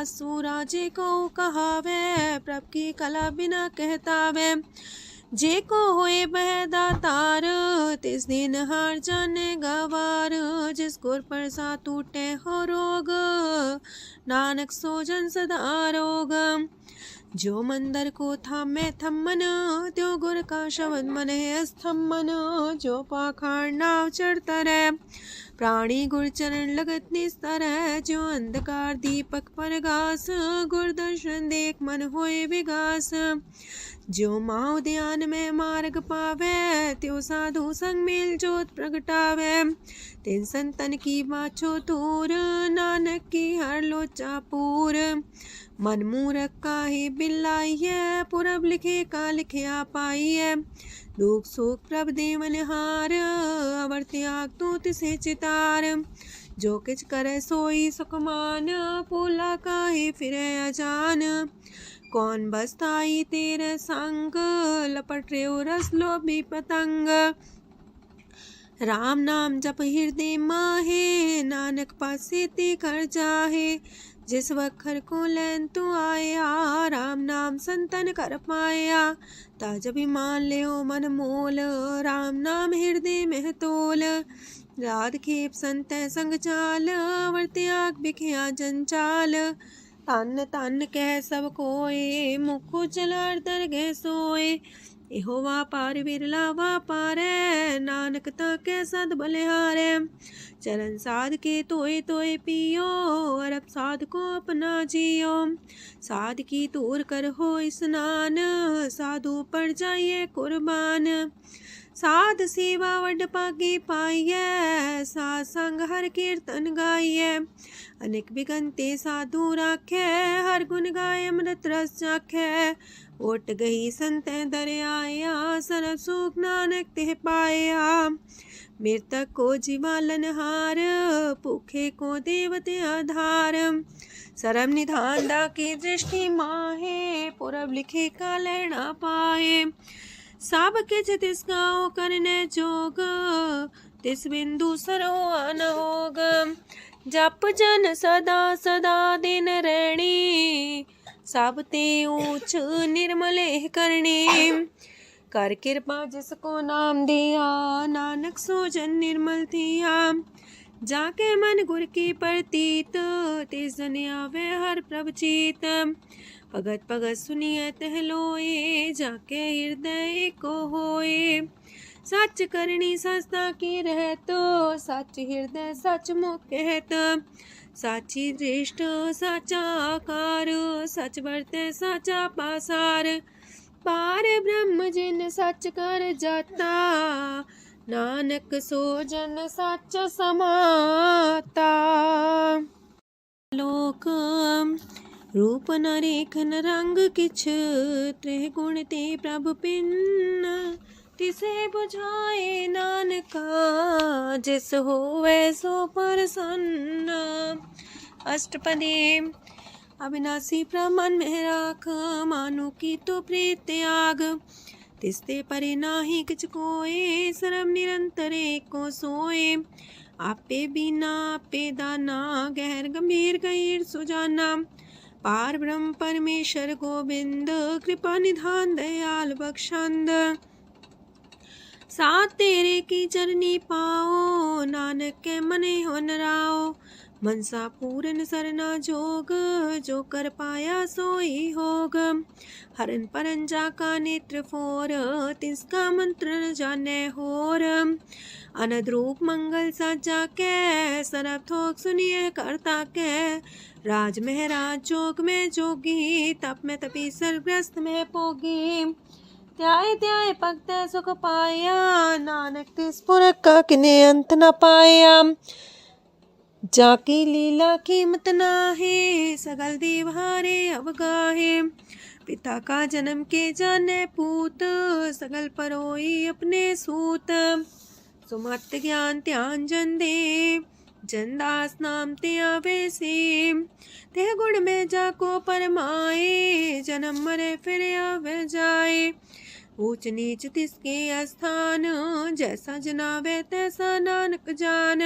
असुराजे को कहावे, प्रभ की कला बिना कहतावे। जे को होए बह दातार, तिस दिन हार जाने गवार। जिस गुर प्रसाद टूटे हो रोग, नानक सो जन सदा रोग। जो मंदर को थामे थम्मन, त्यो गुर का शब्द मन है स्तम्भन। जो पाखाड़ नाव चढ़ता रहे, प्राणी गुर चरण लगत निस्तर है। जो अंधकार दीपक पर घास, गुर दर्शन देख मन होए विगास। जो माओ ध्यान में मार्ग पावे, त्यो साधु संग मेल जोत प्रगटावे। तिन संतन की बाछो तूर, नानक की हर लोचा पूर। मन मूरख काहे बिलाइए, पुरब लिखे का लिखिया पाइए। दुख सुख प्रभ देवन हार, अवर त्याग तू तिसे चितार। जो किछ करे सोई सुखमान, पोला काहे फिरे अजान। कौन बसताई तेरे संग, लपट रे रस लोभी पतंग। राम नाम जप हृदय माहे, नानक पासे ते कर जाहे। जिस वखर को लैन तू आया, राम नाम संतन कर पाया। ताज अभिमान ले ओ मन मोल, राम नाम हृदय में तोल। राध खेप संत संग चाल, वर त्याग बिखिया जंचाल। तन तन कह सब कोय, मुखो चलार दरगह सोए। एहो वापार बिरला वापारै, नानक ताके सद बलिहारै। चरण साध के तोय तोय पियो, अरब साध को अपना जियो। साध की तूर कर हो स्नान, साधु पर जाइए कुर्बान। साध सेवा वड पागे पाइए, साध संग हर कीर्तन गाइए। अनेक बिगनते साधु राखे, हर गुण गाय अमृत रस चाखे। ओट गई संत दरियाया सरब सुख नानक तिह पाया। मृतक को जीवालन हार भूखे को देवते आधार। सरब निधान दा की दृष्टि माहे पुरब लिखे का लहना पाए। सब किछ तिस गाओ करने जोग तिस बिंदु सरो अनहोग। जप जन सदा सदा दिन रैणी सब ते ऊंच निर्मले करणी। कर कृपा जिसको नाम दिया नानक सो जन निर्मल थिया। जाके मन गुर की प्रतीत तिस जन आवे हर प्रभ चीत। भगत भगत सुनिए तह लोए जाके हृदय को होए। सच करनी सस्ता की रहत सच हृदय सच मुख कहत। साची दृष्ट साचा आकार सच बरते साचा पासार। पार ब्रह्म जिन सच कर जाता नानक सो जन सच समाता। लोक रूप न रेखन रंग किछ त्रिह गुण ते प्रभ पिन। तिसे बुझाए नानका जिस होवे सो प्रसन्न। अष्टपदी अविनाशी प्रमन में राख मानो की तो प्रीत त्याग। तिसते परे नाही किछ कोय सरब निरंतर एको सोए। आपे बिना आपे दाना गहर गंभीर गहीर सुजाना। पार ब्रह्म परमेश्वर गोविंद कृपा निधान दयाल बख्शंद। साथ तेरे की चरनी पाओ नानक के मने हो नराओ। मनसा पूरन सरना जोग जो कर पाया सोई होग। हरन परन जाका नेत्र फोर तिसका मंत्र न जाने होर। अनद रूप मंगल साजा के सरब थोक सुनिए करता के। राज महराज जोग में जोगी तप में तपी सरग्रस्त में पोगी। त्याय त्याय भक्त सुख पाया नानक तिस पुरख का किने अंत न पाया। जाकी लीला कीमत नाहे सगल देव हारे अवगाहे। पिता का जन्म के जाने पूत सगल परोई अपने सूत। सुमत ज्ञान ध्यान जन दे जनदास नाम ते आवे से। तेह गुण में जाको परमाए जन्म मरे फिर आवे जाए। ऊंच नीच तिसके स्थान जैसा जनावे तैसा नानक जान।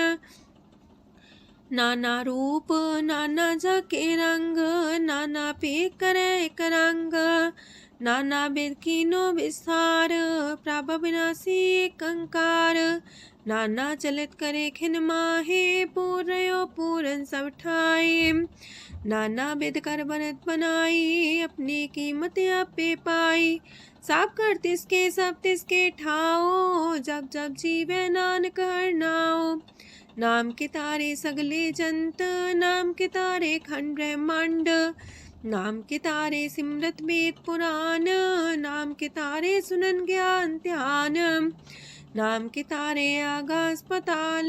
नाना रूप नाना जाके रंग नाना पे करे एक रंग। नाना बिद कीनो विस्तार प्रभ विनाशी एक अंकार। नाना चलित करे खिन माहे पूर्यो पूरन सब ठाए। नाना बिद कर बनत बनाई अपनी कीमत आपे पाई। सब कर तिसके सब तिसके ठाओ जब जब जीवे नानक हर नाओ। नाम के तारे सगले जंत नाम के तारे खंड ब्रह्मांड। नाम के तारे सिमरत वेद पुराण नाम के तारे सुनन ज्ञान ध्यान। नाम के तारे आकाश पताल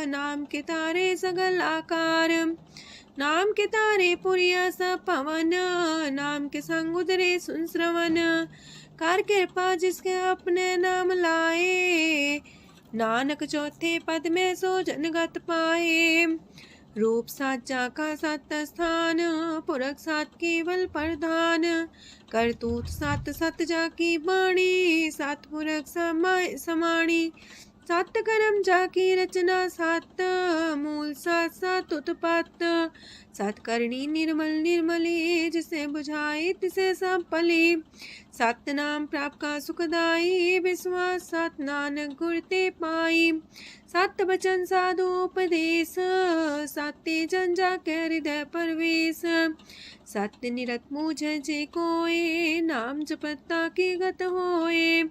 नाम के तारे सगल आकार। नाम के तारे पुरिया सब पवन नाम के संग उदरे सुन श्रवण। कर कृपा जिसके अपने नाम लाए नानक चौथे पद में सो जनगत पाए। रूप साचा का सत स्थान पुरख सात केवल प्रधान। करतूत सत सत जाकी बाणी सात पुरख समाणी। सत कर्म जाकी रचना सत मूल सात सात उत्पत्त। सत करनी निर्मल निर्मली जिसे बुझाई तिसे सब पली। सत नाम प्राप का सुखदाई विश्वास सत नानक गुर ते पाई। सत बचन साधु उपदेश सत्य जन जाके हृदय परवेश। सत्य निरत मुझे जे कोय नाम जपता की गत होए।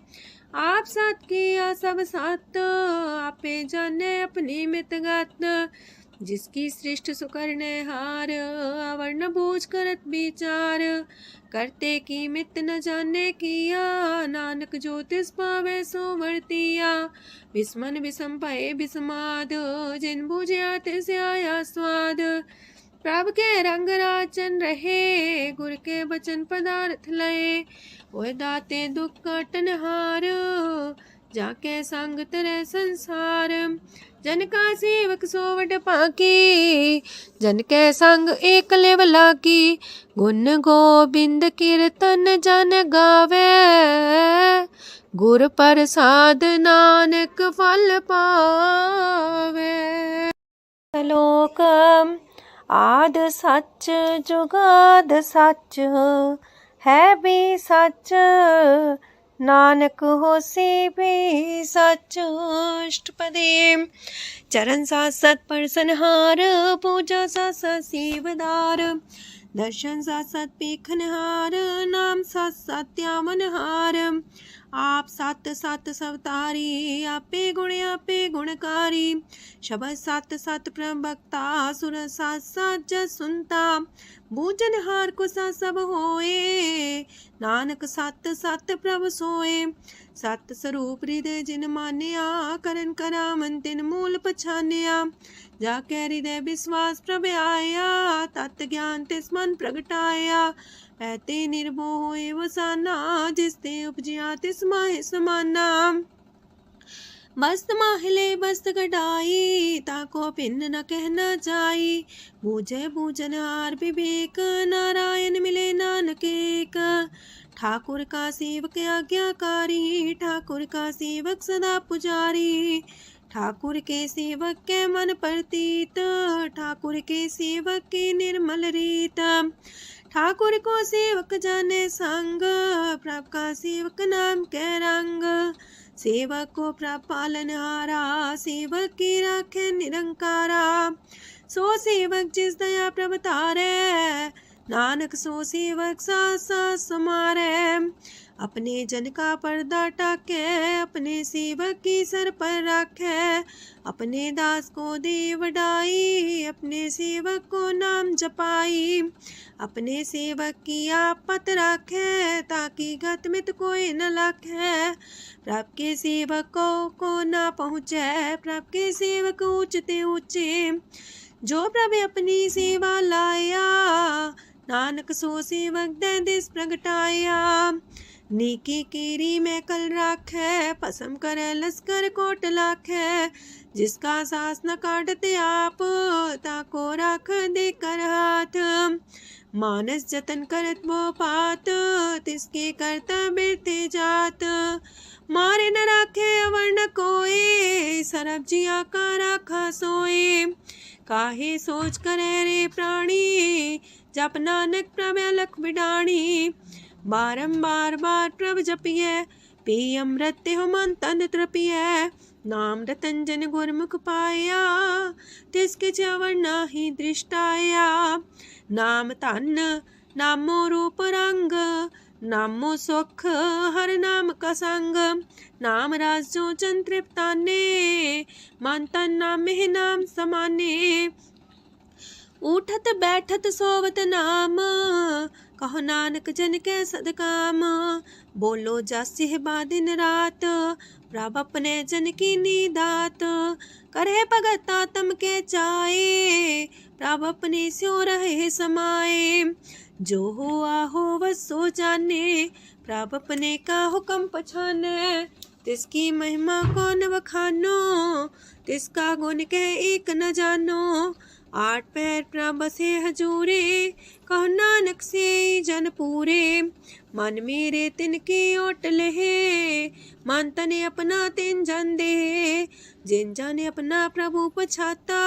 आप सत किया सब सत आपे जाने अपनी मित गत। जिसकी सृष्ट सुकरने हार अवर्ण बूझ करत विचार। करते की मित न जाने किया नानक ज्योतिष पावे सो वर्तिया। विस्मन विषम भय विषमाद जिन बुझिया तिस आया स्वाद। प्रभ के रंग राचन रहे, गुर के बचन पदार्थ लए। होए दाते दुख काटन हार, जाके संग तरे संसार। जन का सेवक सोवट पाकी, जन के संग एक लेवला की। गुण गोबिंद कीर्तन जन गावे, गुर प्रसाद नानक फल पावे। श्लोक आद सच जुगाद सच, है भी सच नानक होसी भी सच। अष्टपदी चरण साथ सत परसनहार, पूजा साथ साथ सेवदार। दर्शन साथ साथ पेखनहार, नाम साथ साथ त्यामनहार। आप सत सत सवतारी, आपे गुणकारी। शबद सत सत प्रभक्ता, सुर साथ साथ जस सुनता। बूझनहार को सा सब होए, नानक सत सत प्रभ सोए। सत स्वरूप हृदय जिन मानिया, करन करा मन तिन मूल पछानिया। जाके हृदय विश्वास प्रभ आया, तत् ज्ञान तिस मन प्रगटाया। ऐते निर्भो होए वसाना, जिसते उपजिया तिस माहि समाना। मस्त माहिले बस्त कटाई, ताको भिन्न न कहना जाई। बूझे बूझन हार विवेक, नारायण मिले नानक एक। ठाकुर का सेवक आज्ञाकारी, ठाकुर का सेवक सदा पुजारी। ठाकुर के सेवक के मन प्रतीत, ठाकुर के सेवक की निर्मल रीत। ठाकुर को सेवक जाने संग, प्रभ का सेवक नाम के रंग। सेवक को प्रभ पालनहारा, सेवक की राखे निरंकारा। सो सेवक जिस दया प्रभ तारे, नानक सो सेवक साथ साथ समारे। अपने जन का पर्दा टाके, अपने सेवक की सर पर राखे। अपने दास को दे वडाई, अपने सेवक को नाम जपाई। अपने सेवक की आप पत राखे, ताकि गत मित कोई न लाखे। प्रभ के सेवक को ना पहुँचे, प्रभ के सेवक ऊंचते ऊंचे। जो प्रभ अपनी सेवा लाया, नानक सो सेवक दे दिस प्रगटाया। नीकी कीरी में कल राखे, पसम करे लश्कर कोट लाखे। जिसका सास न काटते आप, ताको राख दे कर हाथ। मानस जतन करत वो पात, तिसके करता बिरते जात। मारे न राखे अवर न कोई, सरब जिया का राखा सोए। काहे सोच करे रे प्राणी, जप नानक प्रभ अलख बिडाणी। बारंबार बार प्रभ जपिए, पी अमृत हो मन तन तृपिए। नाम रतन जन गुरमुख पाया, तिसके चवर नाही दृष्टाया। नाम धन नामो रूप रंग, नामो सुख हर नाम का संग। नाम राज जो जन तृप्ताने, मन तन नामे नाम समाने। उठत बैठत सोवत नाम, कहो नानक जन के सदकाम। बोलो जस बा दिन रात, प्रभ अपने जन की नीदात। करे भगत आत्म के चाए, प्रभ अपने स्यो रहे समाए। जो हुआ हो वस सो जाने, प्रभ अपने का हुक्म पछाने। तिसकी महिमा कौन बखानो, तिसका गुण के एक न जानो। आठ पैर प्रभ बसे हजूरे, कहो नानक से जन पूरे। मन मेरे तिनकी ओट लहे, मन तने अपना तिन जन दे। जिन जन अपना प्रभु पछाता,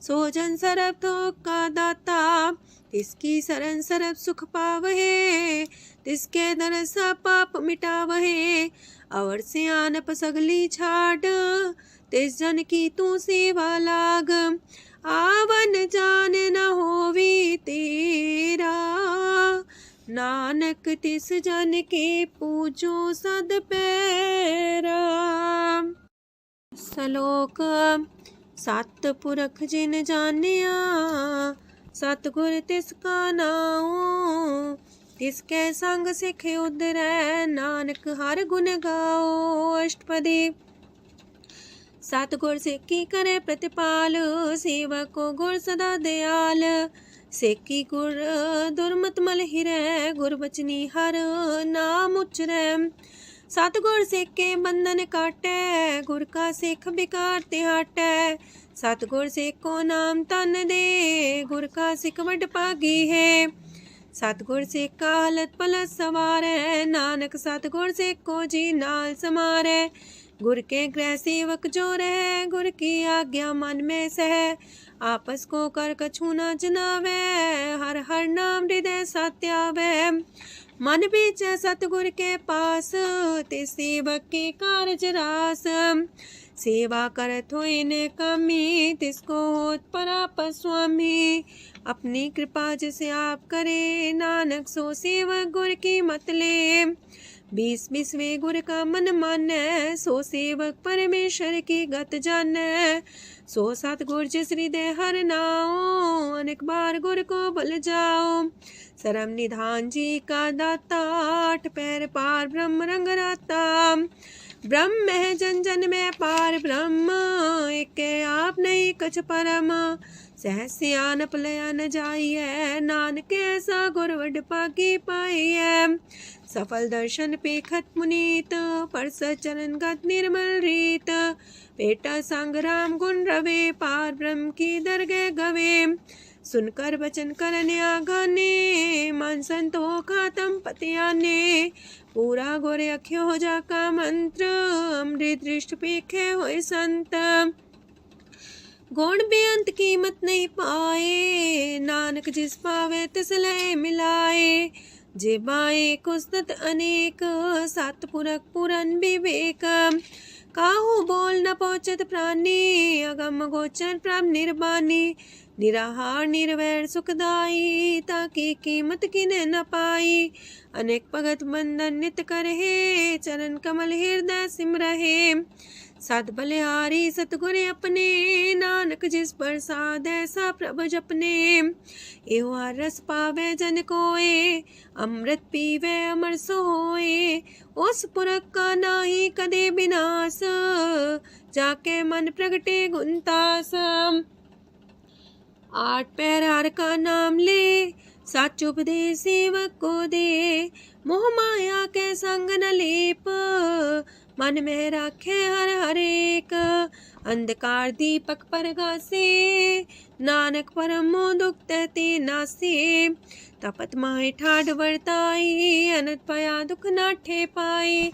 सो जन सरब थोक का दाता। तिसकी शरण सरब सुख पावहे, तिसके दरसा पाप मिटावहे। अवर से आनप सगली छाड़, तिस जन की तू सेवा लाग। आवन जान न होवी तेरा, नानक तिस जन के पूजो सद पैरा। श्लोक सत पुरख जिन जानिया, सतगुर तिसका नाओ। तिसके संग सिख उदरै, नानक हर गुण गाओ। अष्टपदी सतगुर सेकी करे प्रतिपाल, सेवक को गुर सदा दयाल। सेकी गुर दुर्मत मल हिरै, गुर बचनी हर नाम उचरै। सतगुर सेके बंधन काटै, गुर का सिख बिकार ते हटै। सतगुर सेको नाम तन दे, गुर का सिख वड भागी है। सतगुर सेका हलत पलत सवारै, नानक सतगुर सेको जी नाल समारै। गुर के गृह सेवक जो रह, गुर की आज्ञा मन में सह। आपस को कर कछु न जनावै, हर हर नाम हृदय सत्यावै। मन बीचै सतगुर के पास, ते सेवक के कारज रास। सेवा करत होए ने कामी, तिसको होत परापर स्वामी। अपनी कृपा जिसे आप करे, नानक सो सेवक गुर की मत ले। 20 गुर का मन मानै, सो सेवक परमेश्वर की गत जानै। सो सतगुर जिस हृदय हर नाओ, अनेक बार गुर को बल जाओ। सरम निधान जी का दाता, 8 पैर पार ब्रह्म रंग राता। ब्रह्म है जन जन में पार ब्रह्म, एक आप नहीं कछ परम। सहस सियानप लया न जाइए, नानक ऐसा गुर वड पागी पाइए। सफल दर्शन पेखत मुनीत, परस चरण गत निर्मल रीत। पेटा संग राम गुण रवे, पार ब्रह्म की दरगह गवे। सुनकर बचन करन आगाने, मन संतो खातम पतियाने। पूरा गोरे अख्यो हो जाका मंत्र, अमृत दृष्ट पेखे होए संत। गुण बेअंत कीमत नहीं पाए, नानक जिस पावे तिस लय मिलाए। जेबाए कुस्तत अनेक, सतपुरख पुरन विवेक। काहू बोल न पहुँचत प्राणी, अगम गोचर प्रभ निर्बानी। निराहार निर्वैर सुखदाई, ताकि कीमत किने न पाई। अनेक भगत बंधन नित करहे, चरण कमल हृदय सिमरहे। सत बलिहारी सतगुर अपने, नानक जिस प्रसाद ऐसा प्रभ जपने। एहो हर रस पावे जन कोय, अमृत पीवे अमर सोए। उस पुरख का नाही कदे विनाश, जाके मन प्रगटे गुणतास। 8 पैर हर का नाम ले, सच उपदेश सेवक को दे। मोह माया के संग न लेप, मन में राखे हर हर एक। अंधकार दीपक परगासे, नानक परम मोह दुख तहते नासे। तपत माहे ठाढ़ वर्ताई, अनंत पया दुख नाठे पाए।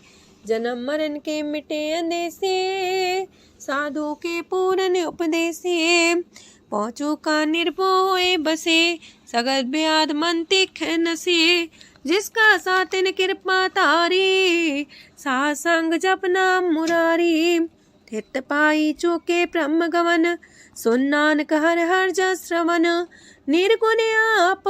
जन्म मरण के मिटे अंदेसे, साधु के पूरन उपदेसे। पहुँचो का निर्भय होए बसे, सगत ब्याद मन तीखे नसे। जिसका सातिन कृपा तारी, साथ संग जप नाम मुरारी। थित पाई चूके ब्रह्म गवन, सुन नानक हर हर जस श्रवण। निर्गुण आप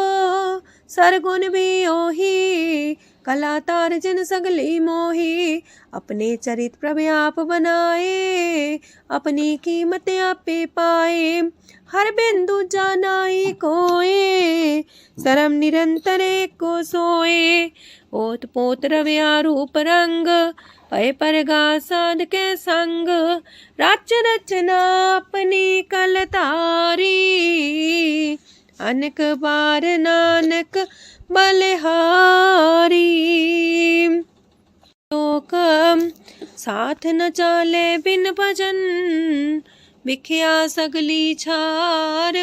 सरगुण भी ओही, कला तार जिन सगली मोही। अपने चरित प्रभ आप बनाए, अपनी कीमत आपे पाए। हर बिंदु जानाई कोय, सरम निरंतर को सोए। ओत पोत रव्या रूप रंग, पय परगा साध के संग। रच रचना अपनी कल तारी, अनेक बार नानक बलिहारी। लोक साथ न चाले बिन भजन, बिख्या सगली छार।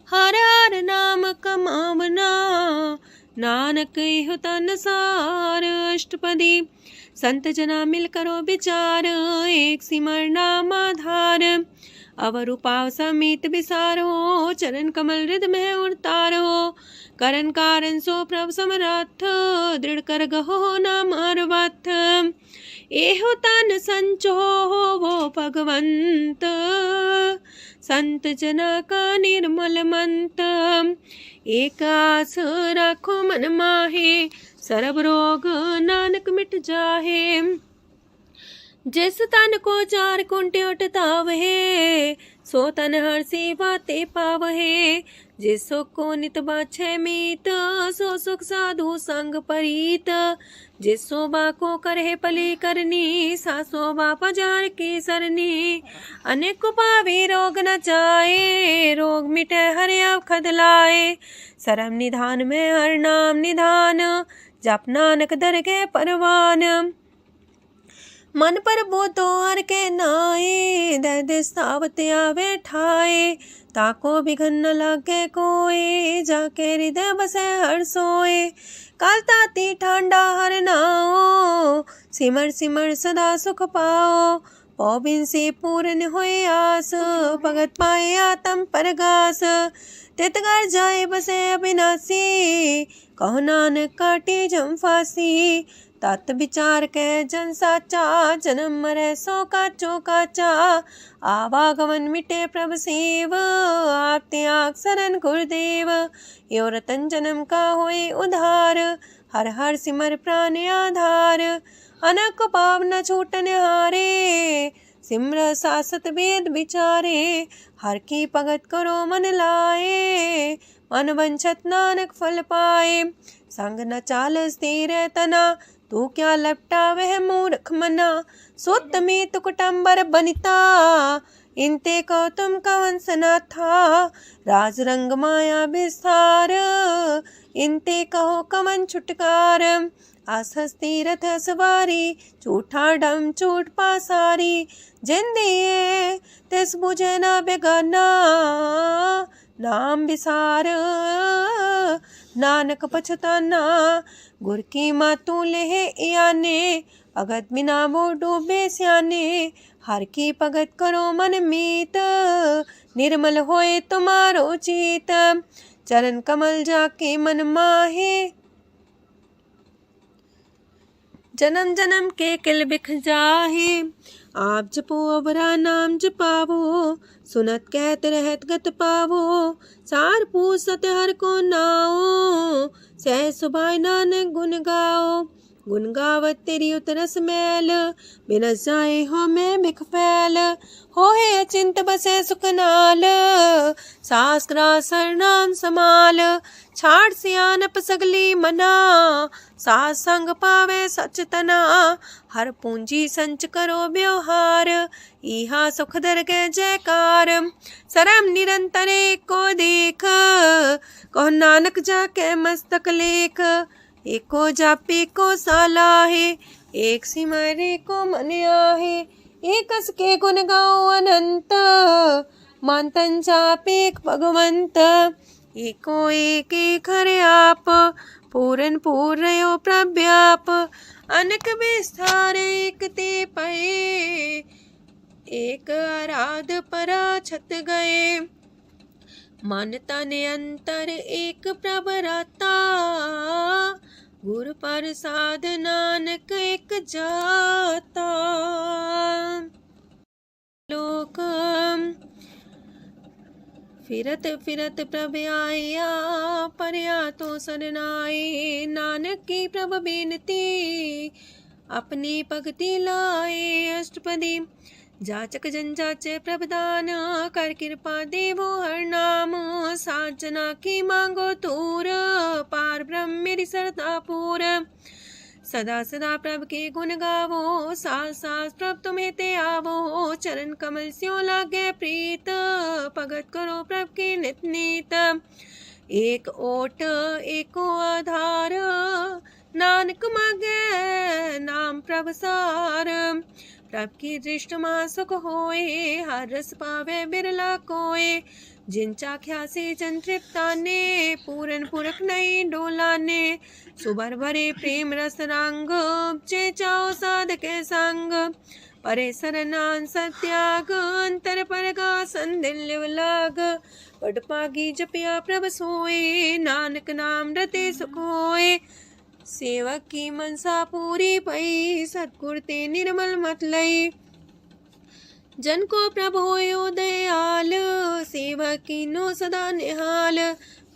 हर हर नाम कमावना, नानक इह तन सार। अष्टपदी संत जना मिल करो विचार, एक सिमर नाम आधार। अवर उपाव समीत विसारो, चरण कमल हृद में उतारो। करन कारण सो प्रभ समरथ, दृढ़ कर गहो नाम अर्वथ। एहो तन संचो वो भगवंत, संत जना का निर्मल मंत। एक आस राखो मन माहे, सरब रोग नानक मिट जाहे। जिस तन को चार कुंटे उठता वहे, सो तन हर्षी बाते पावहे। जिस सुख को नित बाछे मीत, सो सुख साधु संग परीत। जिस शोभा को करहे पली करनी, सा शोभा पजार की सरनी। अनेक पावी रोग न जाए, रोग मिटे हर अवखद लाए। सरम निधान में हर नाम निधान, जप नानक दरगे परवान। मन पर बोतो हर के नाए, दर्द सावत आवे ठाए। ताको बिघन न लागे कोय, जाके हृदय बसे हर सोए। काल ताती ठांडा हर नाओ, सिमर सिमर सदा सुख पाओ। पौबिन से पूर्ण होए आस, भगत पाए आत्म परगास। तितगर जाए बसे अविनाशी, कहो नानक काटे जम फांसी। तत् विचार के जन साचा, जन्म मरे सो काचो काचा। आवागमन मिटे प्रभ सेव, आप त्याग शरण गुरुदेव। यो रतन जन्म का होए उधार, हर हर सिमर प्राण आधार। अनक पाव न छूटन हारे, सिमर सासत वेद विचारे। हर की भगत करो मन लाए, मन वंछत नानक फल पाए। संग न चाल स्थिर तना, तू क्या लपटा वह मूर्ख मना। सुत में तु कुटुम्बर बनिता, इनते को तुम कवन सना था। राज रंग माया विस्तार, इनते कहो कवन छुटकार। आस हस्ती रथ सवारी, झूठा डम झूठ पासारी। जिन दिए तिस बुझे न बेगाना, नाम विसार नानक पछताना। गुर की मातू लेहे याने, भगत बिना वो डूबे स्याने। हर की भगत करो मन मीत, निर्मल होए तुम्हारो चीत। चरण कमल जाके मन माहे, जन्म जन्म के किल बिख जाहे। आप जपो अवरा नाम जपावो, सुनत कहत रहत गत पावो। सार पूछ सत हर को नाओ, सह सुभाय नानक गुन गाओ। गुन गावत तेरी उतरस मैल, बिनस जाए हो मैं बिख फैल। होए अचिंत बसे सुख नाल, शास्त्रा सरनाम समाल। छाड़ सियानप सगली मना, सास संग पावे सच तना। हर पूंजी संच करो व्यवहार, इहा सुख दर के जयकार। सरम निरंतर को देख, कहो नानक जाके मस्तक लेख। एको जापे को सालाहे, एक सिमरे को मन आहे। एक हस के गुण गाओ अनंत, मानतन जापे भगवंत। एको एक एक हरे आप, पूरन पूर्णयो प्रव्याप। अनक विस्तार एक ते पए, एक आराध परा छत गए। मन तन अंतर एक प्रभराता, गुर प्रसाद नानक एक जाता। लोक फिरत फिरत प्रभ आया, परया तो सरनाए। नानक की प्रभ बेनती, अपनी भक्ति लाए। अष्टपदी जाचक जन जाचे प्रभदान, कर कृपा देवो हर नाम। साजना की मांगो तूर, पार ब्रह्म मेरी सरदा पूर। सदा सदा प्रभ के गुण गावो, सास सास प्रभ तुम्हें ते आवो। चरण कमल स्यो लागे प्रीत, भगत करो प्रभ के नित नीत। एक ओट एको आधार, नानक मांगे नाम प्रभ सार। प्रभ की दृष्ट मां सुख होए, हर रस पावे बिरला कोय। जिन चाख्या से जन तृप्ताने, पूरन पुरख नहीं डोलाने। सुबर भरे प्रेम रस रंग, जे चाओ साध के संग। परे सरनान सत्याग, अंतर परगा संदिल लाग। पट पागी जपिया प्रभ सोए, नानक नाम रते सुख होए। सेवक की मनसा पूरी पई, सतगुर ते निर्मल मत लई। जन को प्रभ होयो दयाल, सेवक कीनो सदा निहाल।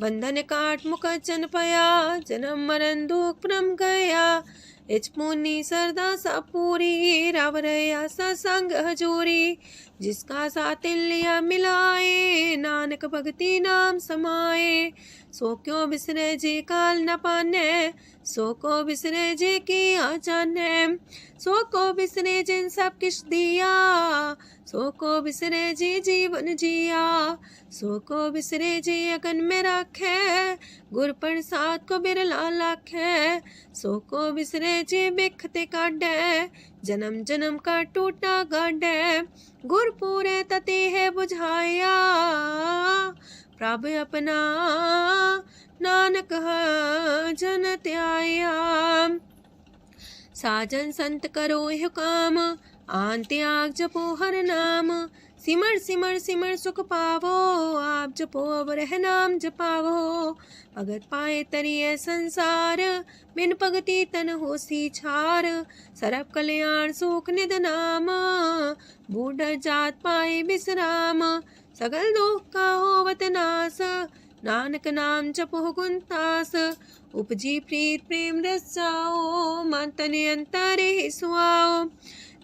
बंधन काट मुख चन पया, जन्म मरण दुख भ्रम गया। इच पुनी सरदा सा पूरी, राव रया सत्संग हजूरी। जिसका सातिल्या मिलाए, नानक भगति नाम समाए। सो क्यों बिसरे जे काल न पाने, सो को बिसरे जे किया जाने। सो को बिसरे जिन सब किछ दिया, सो को बिसरे जे जीवन जिया। सो को बिसरे जे अगन में राखे, गुर प्रसाद को बिरला लाखे। सो को बिसरे जे बिखते काढ़े, जन्म जन्म का टूटा गाढ़े। गुर पूरे तते है बुझाया, प्रभ अपना नानक जन त्याया। साजन संत करो यह काम, आन त्याग जपो हर नाम। सिमर सिमर सिमर सुख पावो, आप जपो अब रह नाम जपावो। भगत पाए तरिए संसार, बिन भगति तन होसी छार। सरब कल्याण सुख निध नाम, बूढ़ जात पाए विश्राम। सगल दुख का होवत नाश, नानक नाम जपो गुणतास। उपजी प्रीत प्रेम रस जाओ, मन तन अंतरे सुआओ।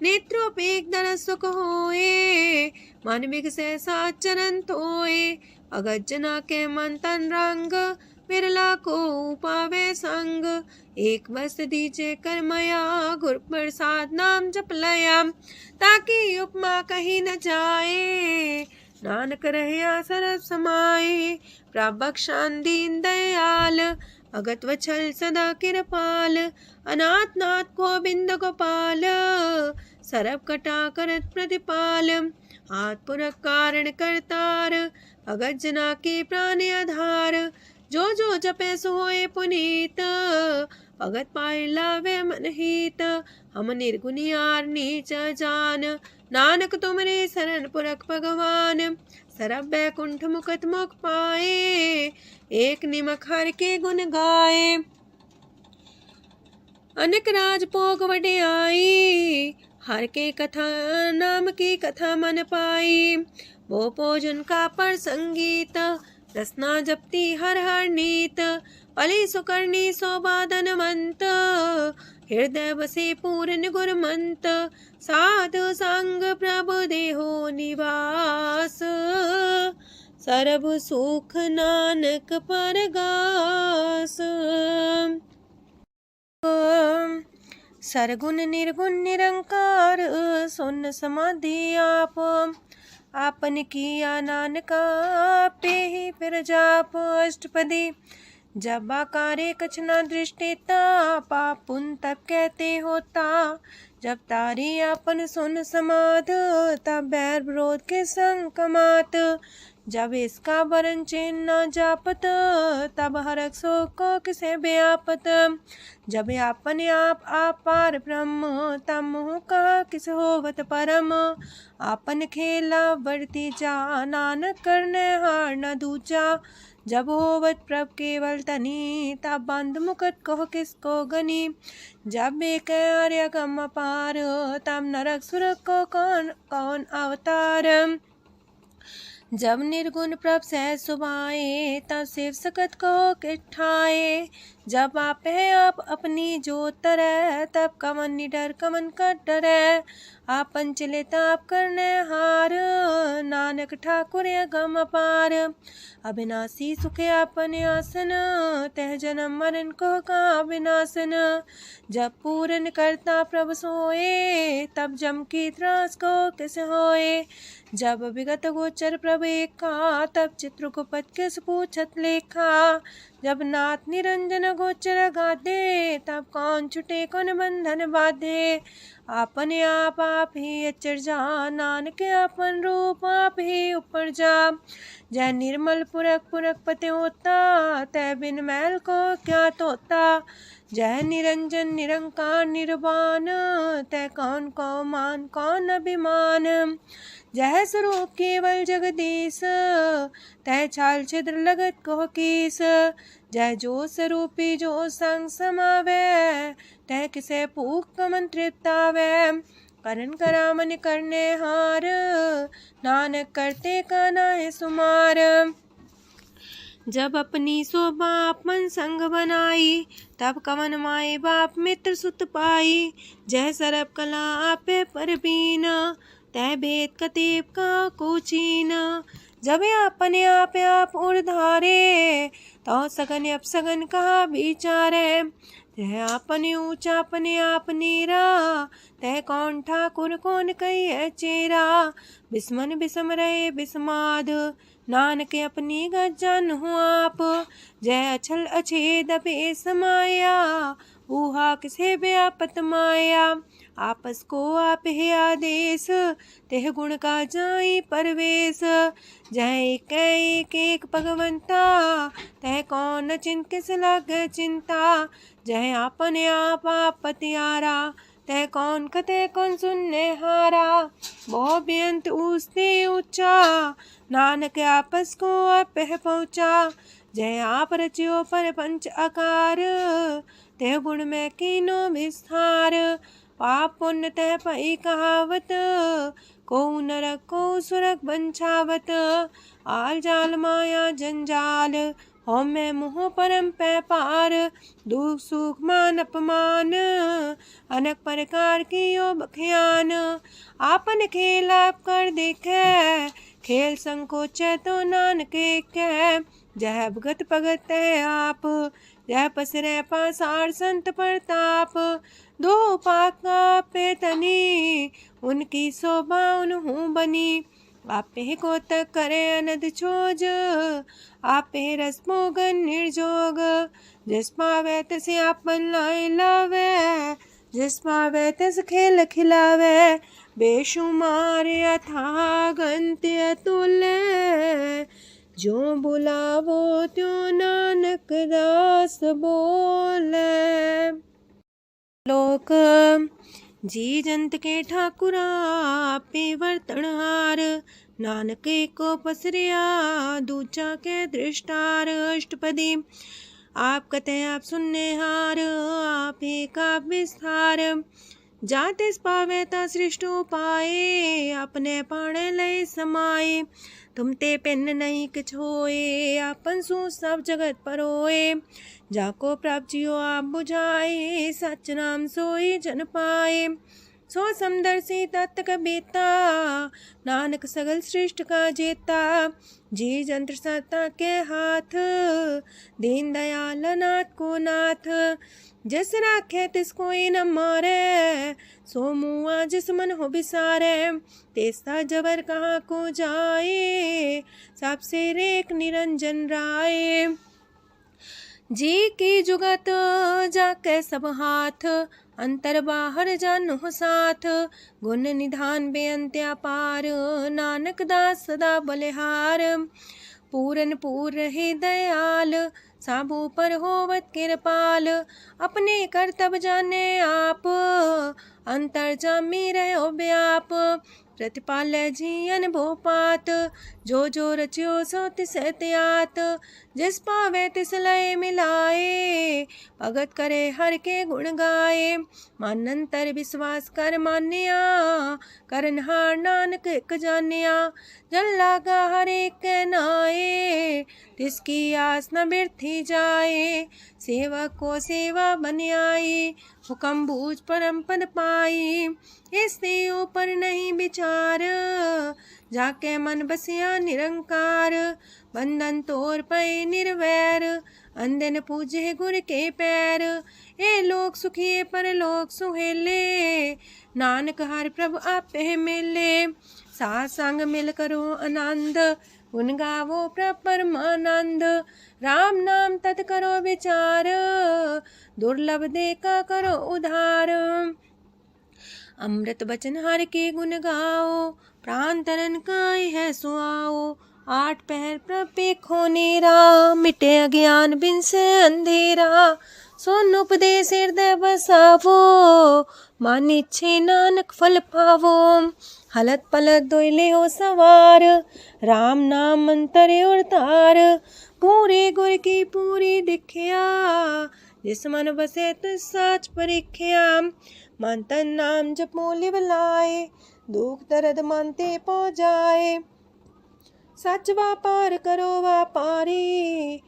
नेत्रोपेक दर सुख होए, मन बिगसे सात चरण तोए। भगत जना के मन तन रंग, बिरला को पावे संग। एक बस दीजे कर मया, गुर प्रसाद नाम जप लया। ताकि उपमा कहीं न जाए, नानक रहया सरब समाए। प्रभक्षान दीन दयाल, भगत वछल सदा कृपाल। अनाथ नाथ गोविंद गोपाल, सरब कटा करत प्रतिपाल। हाथ पुरख कारण करतार, भगत जना के प्राण आधार। जो जो जपे सो होए पुनीत, भगत पाए लावे मन हित। हम निर्गुनियार नीच जान, नानक तुमरे शरण पुरख भगवान। सरब बैकुंठ मुकत मुख पाए, एक निमक हर के गुण गाए। अनेक राज भोग वड्याई, हर के कथा नाम की कथा मन पाई। वो भोजन का पर संगीत, रसना जपती हर हर नीत। पली सुकर्णी सौबादन मंत, हृदय बसे पूर्ण गुरमंत। साधु संग प्रभु देहो निवास, सरब सुख नानक परगास। सरगुण निर्गुण निरंकार, सुन समाधि आप। आपन किया नानका, पे ही फिर जाप। अष्टपदी जब आकारे कछ न दृष्टिता, पाप पुन तब कहते होता। जब तारी आपन सुन समाध, तब बैर विरोध के संग कमात। जब इसका वरण चिन्ह न जापत, तब हरक शोक को किसे व्यापत। जब आपने आप पार ब्रह्म, तब मोह का किस होवत परम। आपन खेला बढ़ती जा, नानक करने हार न दूजा। जब होवत प्रभ केवल तनी, तब बंद मुकट कहो किसको गनी। जब एक आर्य गम पार, तब नरक सुरक को कौन कौन अवतार। जब निर्गुण प्रभ सहज सुभाए, तब शिव सकत को किठाए। जब आप है आप अपनी जो तरह, तब कमन निडर कमन का डरे। आपन चले ताप करने हार, नानक ठाकुर गम अपार। अविनाशी सुख आपन आसन, तह जन्म मरण को का विनाशन। जब पूरन करता प्रभु सोए, तब जम की त्रास को किस होए। जब विगत गोचर प्रभु एका, तब चित्रगुप्त किस पूछत लेखा। जब नाथ निरंजन गोचर गाधे, तब कौन छुटे कौन बंधन बाधे। आपने आप ही अचर जा, नानक आपन रूप आप ही ऊपर जा। जय निर्मल पुरख पुरख पते होता, तय बिन मैल को क्या तोता। जय निरंजन निरंकार निर्वाण, तय कौन को मान कौन अभिमान। जय स्वरूप केवल जगदीश, तय छाल छिद्र लगत को कीस। जय जो स्वरूपी जो संग समावे, तय किसे पूक कमन तृप्तावे। करण करा मन करने हार, नानक करते का नाहि सुमार। जब अपनी शोभा अपन संग बनाई, तब कवन माए बाप मित्र सुत पाई। जह सरब कला आपे परबीन, तह भेद कतीब का को चीन। जब अपने आप उर्धारे, तो सगन अपसगन कहा विचारे। तह अपने ऊंचा अपने आप नीरा, तह कौन ठाकुर कौन कही चेरा। बिस्मन बिसम रहे बिस्माद, नानक अपनी गजन हो आप। जय अछल अछेद पे समाया, ऊहा किसे व्यापत माया। आपस को आप है आदेश, तेह गुण का जाई परवेश। जय एक एक भगवंता, तह कौन चिंत किस लग चिंता। जय आपने आप पतियारा, तह कौन कते कौन सुनने हारा। बहु बेअंत ऊसते ऊंचा, नानक आपस को आप पहुँचा। जय आप रचियो पर पंच आकार, तह गुण में कीनो विस्तार। पाप पुण्य तह पई कहावत, को नरक को सुरग बंछावत। आल जाल माया जंजाल, हो मैं मुँह परम पै पार। दुख सुख मान अपमान, अनेक प्रकार की यो बख्यान। आपन खेल आप कर देखे, खेल संकोच तो नानक कह। जह भगत भगत है आप, जह पसरे पासार संत प्रताप। दो पाका पे तनी, उनकी शोभा उन्हू बनी। आपे को तक करे अनद छोज, आपे रस मोगन निर्जोग। जिस पावे तिस आपन लाई लावे, जिस पावे तिस खेल खिलावे। बेशुमार अथागंत अतुल्य, जो बुलावो त्यों नानक दास बोले। लोक जी जंत के ठाकुरा पे वर्तन हार। नानक को पसरिया दूचा के दृष्टार। अष्टपदी आप कते आप सुनने हार, आप एक आप विस्तार। जातिस पावे ता सृष्ट पाए, अपने पाणे लय समाये। तुम ते पिन नहीं किछ होए, आपन सु सब जगत परोए। जाको प्राप्त जियो आप बुझाए, सच नाम सोई जन पाए। सो समदर्शी तत्त बेता, नानक सगल सृष्ट का जेता। जी जंत्र सत्ता के हाथ, दीन दयाल नाथ को नाथ। जिस राखे तिस कोई न मारे, सो मुआ जिस मन हो बिसारे। तेस्ता जबर कहाँ को जाए, सबसे रेख निरंजन राय। जी की जुगत जाके सब हाथ, अंतर बाहर जानो साथ। गुण निधान बेअंत अपार, नानक दास सदा बलिहार। पूरन पूर रहे दयाल, साबू पर होवत कृपाल। अपने करतब जाने आप, अंतर जामी रहो व्याप। प्रतिपाल जियन भोपात, जो जो रचियो सो तिस त्यात। जिस पावे तिस लय मिलाए, भगत करे हर के गुण गाए। मानंतर विश्वास कर मान्या, करनहार नानक एक जान्या। जल लागा हर एक नाए, तिसकी आस न बिरथी जाए। सेवक को सेवा बन आई, हुक्म बूझ परम पद पाई। इससे ऊपर नहीं विचार, जाके मन बसिया निरंकार। बंधन तोड़ पे निर्वैर, अंधन पूजे गुर के पैर। ए लोक सुखिए पर लोक सुहेले, नानक हर प्रभु आपे मिले। साथ संग मिल करो आनंद, गुण गावो प्रभु परमानंद। राम नाम तत् करो विचार, दुर्लभ देखा करो उधार। अमृत बचन हर के गुण गाओ, प्राण तरन काय है सुआओ। आठ पहर प्रपे खोनेरा, मिटे अज्ञान बिन से अंधेरा। सोन उपदेश हृदय बसावो, मानिच्छे नानक फल पावो। हलत पलत दोइले हो सवार, राम नाम मंत्र और तार। पूरे गुर की पूरी दिखिया, जिस मन बसे तिस साच परिख्या। मन तन नाम जपो लिव लाए, दुख दर्द मानते पौ जाए। सच व्यापार करो व्यापारी,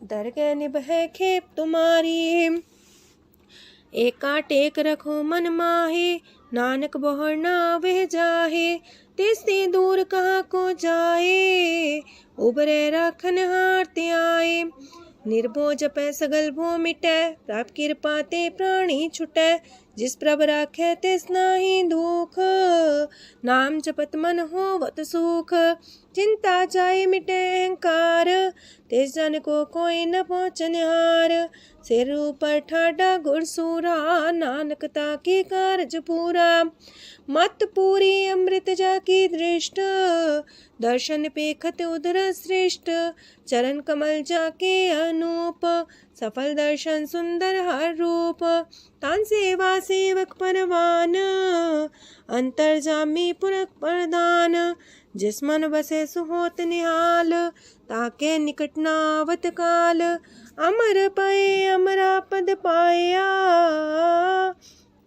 दरगह निभै खेप तुम्हारी। एका टेक रखो मन माहे, नानक बहुर ना वह जाहे। तिससे दूर कहाँ को जाए, उबरे राखन हार ते आए। निर्भो जपै सगल भो मिटै, प्रभ कृपा ते प्राणी छुटै। जिस प्रभ राखै तिस नाहि दुख, नाम जपत मन होवत सुख। चिंता जाए मिटे अहंकार, तिस जन को कोई न पहुँचनिहार। सिर ऊपर ठाडा गुरसूरा, नानक ताके कारज पूरा। मत पूरी अमृत जाकी दृष्ट, दर्शन पेखत उधर श्रेष्ठ। चरण कमल जाके अनूप, सफल दर्शन सुंदर हर रूप। तान सेवा सेवक परवान, अंतर्जामी पुरख प्रदान। जिस मन बसे सुहोत निहाल, ताके निकट नावत काल। अमर पाए अमरा पद पाया,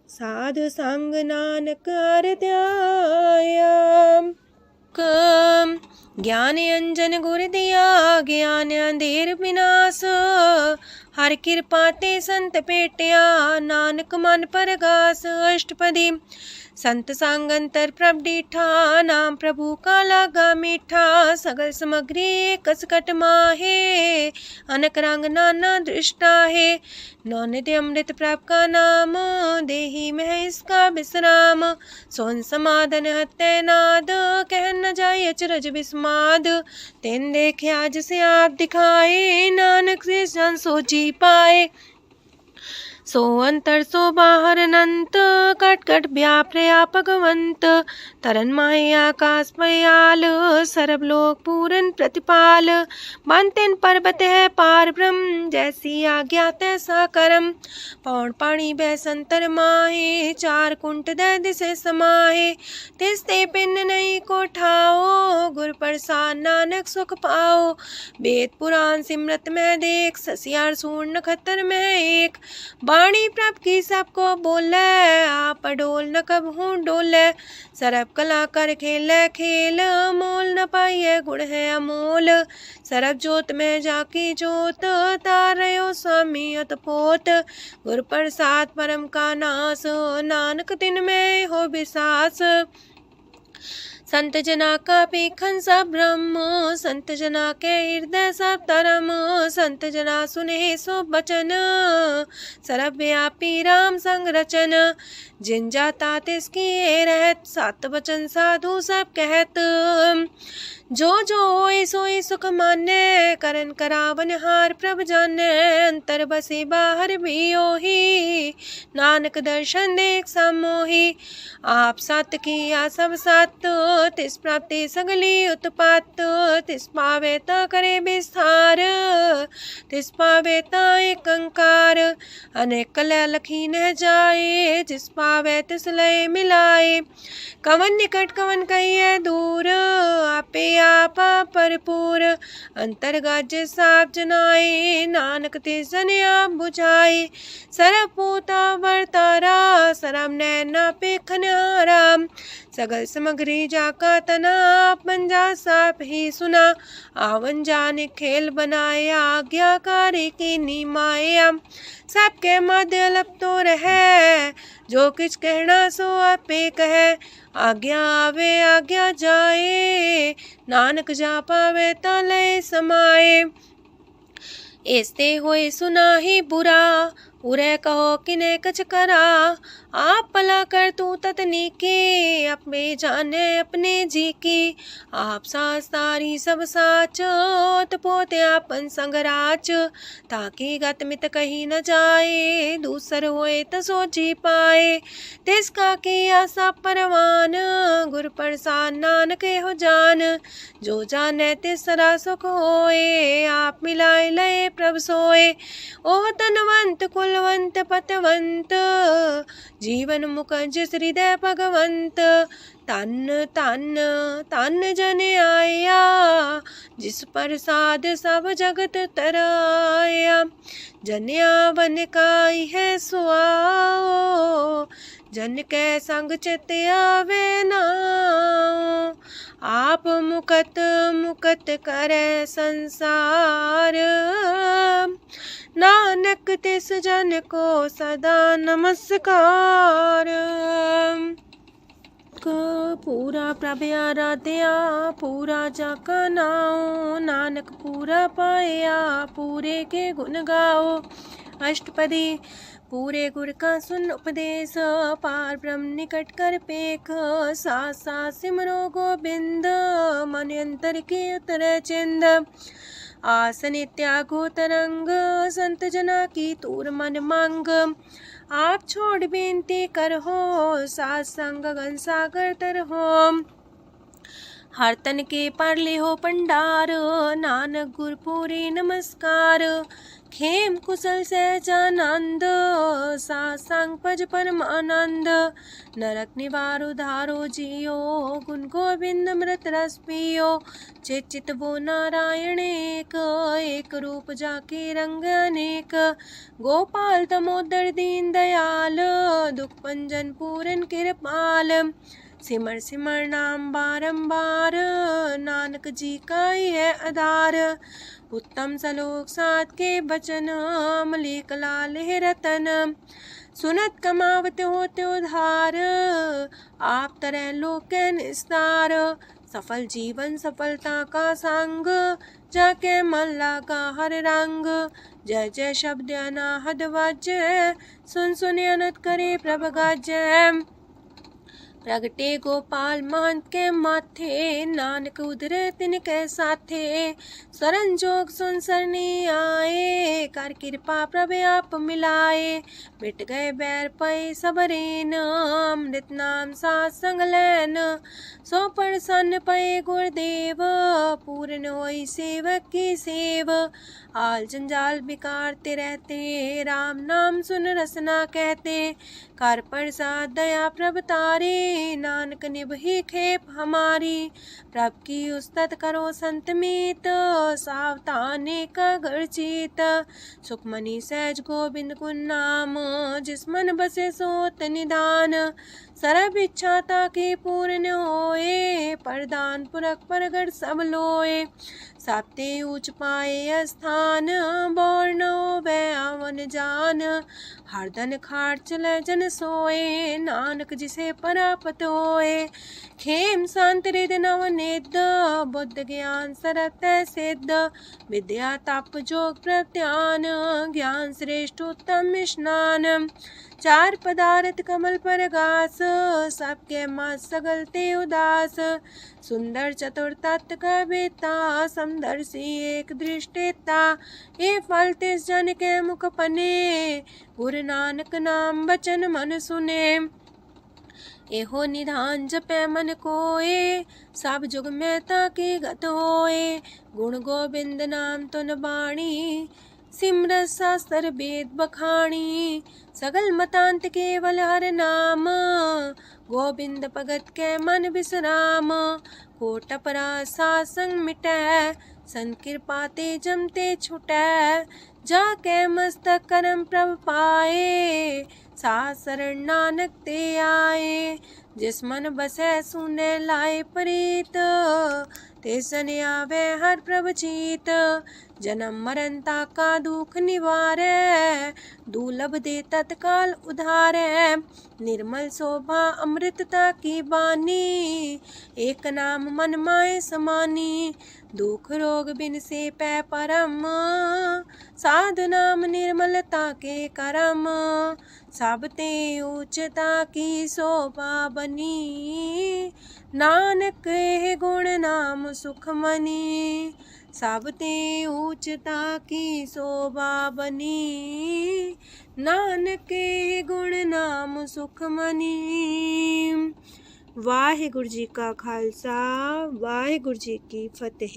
साध संग नानक हर ध्याया। ज्ञान अंजन गुर दिया, ज्ञान अंधेर विनाश। हर कृपा ते संत पेटिया, नानक मन परगास। अष्टपदी संत संग अंतर प्रभ डीठा, नाम प्रभु का लागा मीठा। सगल सामग्री कसकट माहे, अनक रंग नाना दृष्टा है। नौ निधि अमृत प्रभ का नाम, देही में इसका विश्राम। सोन समाधन हत्ते नाद, कह न जाए अचरज विस्माद। तेन देखे आज से आप दिखाए, नानक से जन सो जी पाए। सो अंतर सो बाहर अनंत, कट कट व्याप रया भगवंत। तरन माहे आकाश पयाल, सरब लोक पूरन प्रतिपाल। बनतेन पर्वत है पार ब्रह्म, जैसी आज्ञा तैसा करम। पौड़ पाणी बह संतर माहे, चार कुंट दै दिसे समाहे। तिसते पिन नहीं को ठाओ, गुर प्रसाद नानक सुख पाओ। वेद पुराण सिमरत में देख, ससियार सूर नखत्र में एक। वाणी प्रभ की सबको बोले, आप डोल न कबहू डोले। सरब कला कर खेले खेल, मोल न पाइए गुण है अमोल। सरब जोत में जाकी जोत, तारयो स्वामी अतपोत। गुर प्रसाद परम का नास, नानक तिन में हो विसास। संत जना का पेखन सब ब्रह्म, संत जना के हृदय सब धर्म। संत जना सुने सो बचन, सरब व्यापी राम संग रचन। जिन जाता तिसकी रहत, सात वचन साधु सब कहत। जो जो होए सोए सुख माने, करन करावन हार प्रभ जाने। अंतर बसे बाहर भी ओही, नानक दर्शन देख समोही। आप सत किया सब सत, तिस प्राप्ति सगली उत्पात। तिस पावे ता करे विस्तार, तिस पावे ता एक अंकार। अनेक कलय लखी न जाए, जिस पावे तिस लय मिलाए। कवन निकट कवन कहिए दूर, आपे आपा भरपूर। अंतर गाजे साप जनाए, नानक तिस जन आप बुझाए। सरब पूता वर्तारा, सरब नैना पेखन हारा। सगल सामग्री जाका तना, आप मंजा साप ही सुना। आवन जाने खेल बनाया, आज्ञाकारी की निमाया। सबके मध्य लब तो रहे, जो कुछ कहना सो आपे कहे। आज्ञा आवे आज्ञा जाए, नानक जा पावे ता लय समाए। ऐसे होए सुना ही बुरा, उरे कहो किने कछ करा। आप भला कर तू ततनी के, अपने जाने अपने जी की। आप सास तारी सब साच, पोते आपन संगराच। ताकि गत मित कही न जाए, दूसर होए त सो जी पाए। तिसका किया सब परवान, गुर प्रसाद नानक हो जान। जो जाने तिस सदा सुख होए, आप मिलाए लय प्रभ सोए। ओह तनवंत कुलवंत पतवंत, जीवन मुकज हृदय भगवंत। तन तन तन जन आया, जिस प्रसाद सब जगत तराया। जन्या बन काई है सुआओ, जन कै संग चित आवे नाओ। आप मुकत मुकत करे संसार, नानक तिस जन को सदा नमस्कार। पूरा प्रभ आराध्या पूरा जाका नाओ, नानक पूरा पाया पूरे के गुण गाओ। अष्टपदी पूरे गुर का सुन उपदेश, पार ब्रह्म निकट कर पेख। साथ साथ सिमरो गोबिंद, मन अंतर के उतर चिंद। आसन त्यागो तरंग, संत जना की तूर मन मांग। आप छोड़ बेनती कर हो, सात संग गगन सागर तर हो। हर तन के पर ले हो पंडार, नानक गुर पूरे नमस्कार। खेम कुशल सहजानंद, सासंग पज परमानंद। नरक निवार उधारो जियो, गुण गोविंद मृत रस पियो। चित वो नारायण एक, एक रूप जाके रंग अनेक। गोपाल दामोदर दीन दयाल, दुख पंजन पूरन कृपाल। सिमर सिमर नाम बारंबार, नानक जी का है आधार। उत्तम सलोक सात के बचन, अमलेख लाल है रतन। सुनत कमावत होते उधार, आप तरह लोक निस्तार। सफल जीवन सफलता का संग, जाके मन लागा हर रंग। जय जय शब्द अनाहद वाजय, सुन सुन अनत करे प्रभ गाजय। प्रगटे गोपाल महंत के माथे, नानक उधरे तिनके साथे। शरण जोग सुन सरनी आए, कर कृपा प्रभ आप मिलाए। मिट गए बैर पै सबरेन, अमृत नाम साथ संग लैन। सो प्रसन्न पै गुरुदेव, पूर्ण होई सेवक की सेव। आल जंजाल बिकारते रहते, राम नाम सुन रसना कहते। कर प्रसाद दया प्रभ तारे, नानक निभही खेप हमारी। प्रभ की उस्तत करो संत मीत, सावधाने का घर चीत। सुखमनी सहज गोविंद गुण नाम, जिस मन बसे सोत निधान। सर्व इच्छा ताकी पूर्ण होए, प्रदान पुरख परगट सब लोए। साप्ते ऊंच पाए स्थान, बोर्न वे आवन जान। हरदन खाट चले जन सोए, नानक जिसे परापत होए। खेम शांत हृद नव निध, बुद्ध ज्ञान सरत सिद्ध। विद्या तप जोग प्रत्यान, ज्ञान श्रेष्ठ उत्तम स्नान। चार पदार्थ कमल पर घास, सबके मास सगलते उदास। सुंदर चतुर तत्व का बेता, समदर्शी एक दृष्टिता। ये फल तिस जन के मुख पने, गुरु नानक नाम बचन मन सुने। एहो निधान जपै मन कोए, सब जुग में ताकी गत होए। गुण गोविंद नाम तुन बाणी, सिमरत शास्त्र वेद बखाणी। सगल मतांत केवल हर नाम, गोविंद भगत के मन विश्राम। कोट अपराध सात संग मिटै, संत कृपा ते जमते छुटै। जाके मस्तक करम प्रभ पाए, साथ शरण नानक ते आए। जिस मन बसै सुने लाए प्रीत, तिस जन आवे हर प्रभ चीत। जन्म मरण ताका दुख निवारै, दुर्लभ दे तत्काल उधारै। निर्मल शोभा अमृतता की बानी, एक नाम मन माय समानी। दुख रोग बिन से पै परम, साधु नाम निर्मलता के करम। सब ते ऊंचता की शोभा बनी, नानक है गुण नाम सुखमनी। सब ते ऊंचता की शोभा बनी, नानक है गुण नाम सुखमनी। वाहिगुरु जी का खालसा, वाहिगुरु जी की फतेह।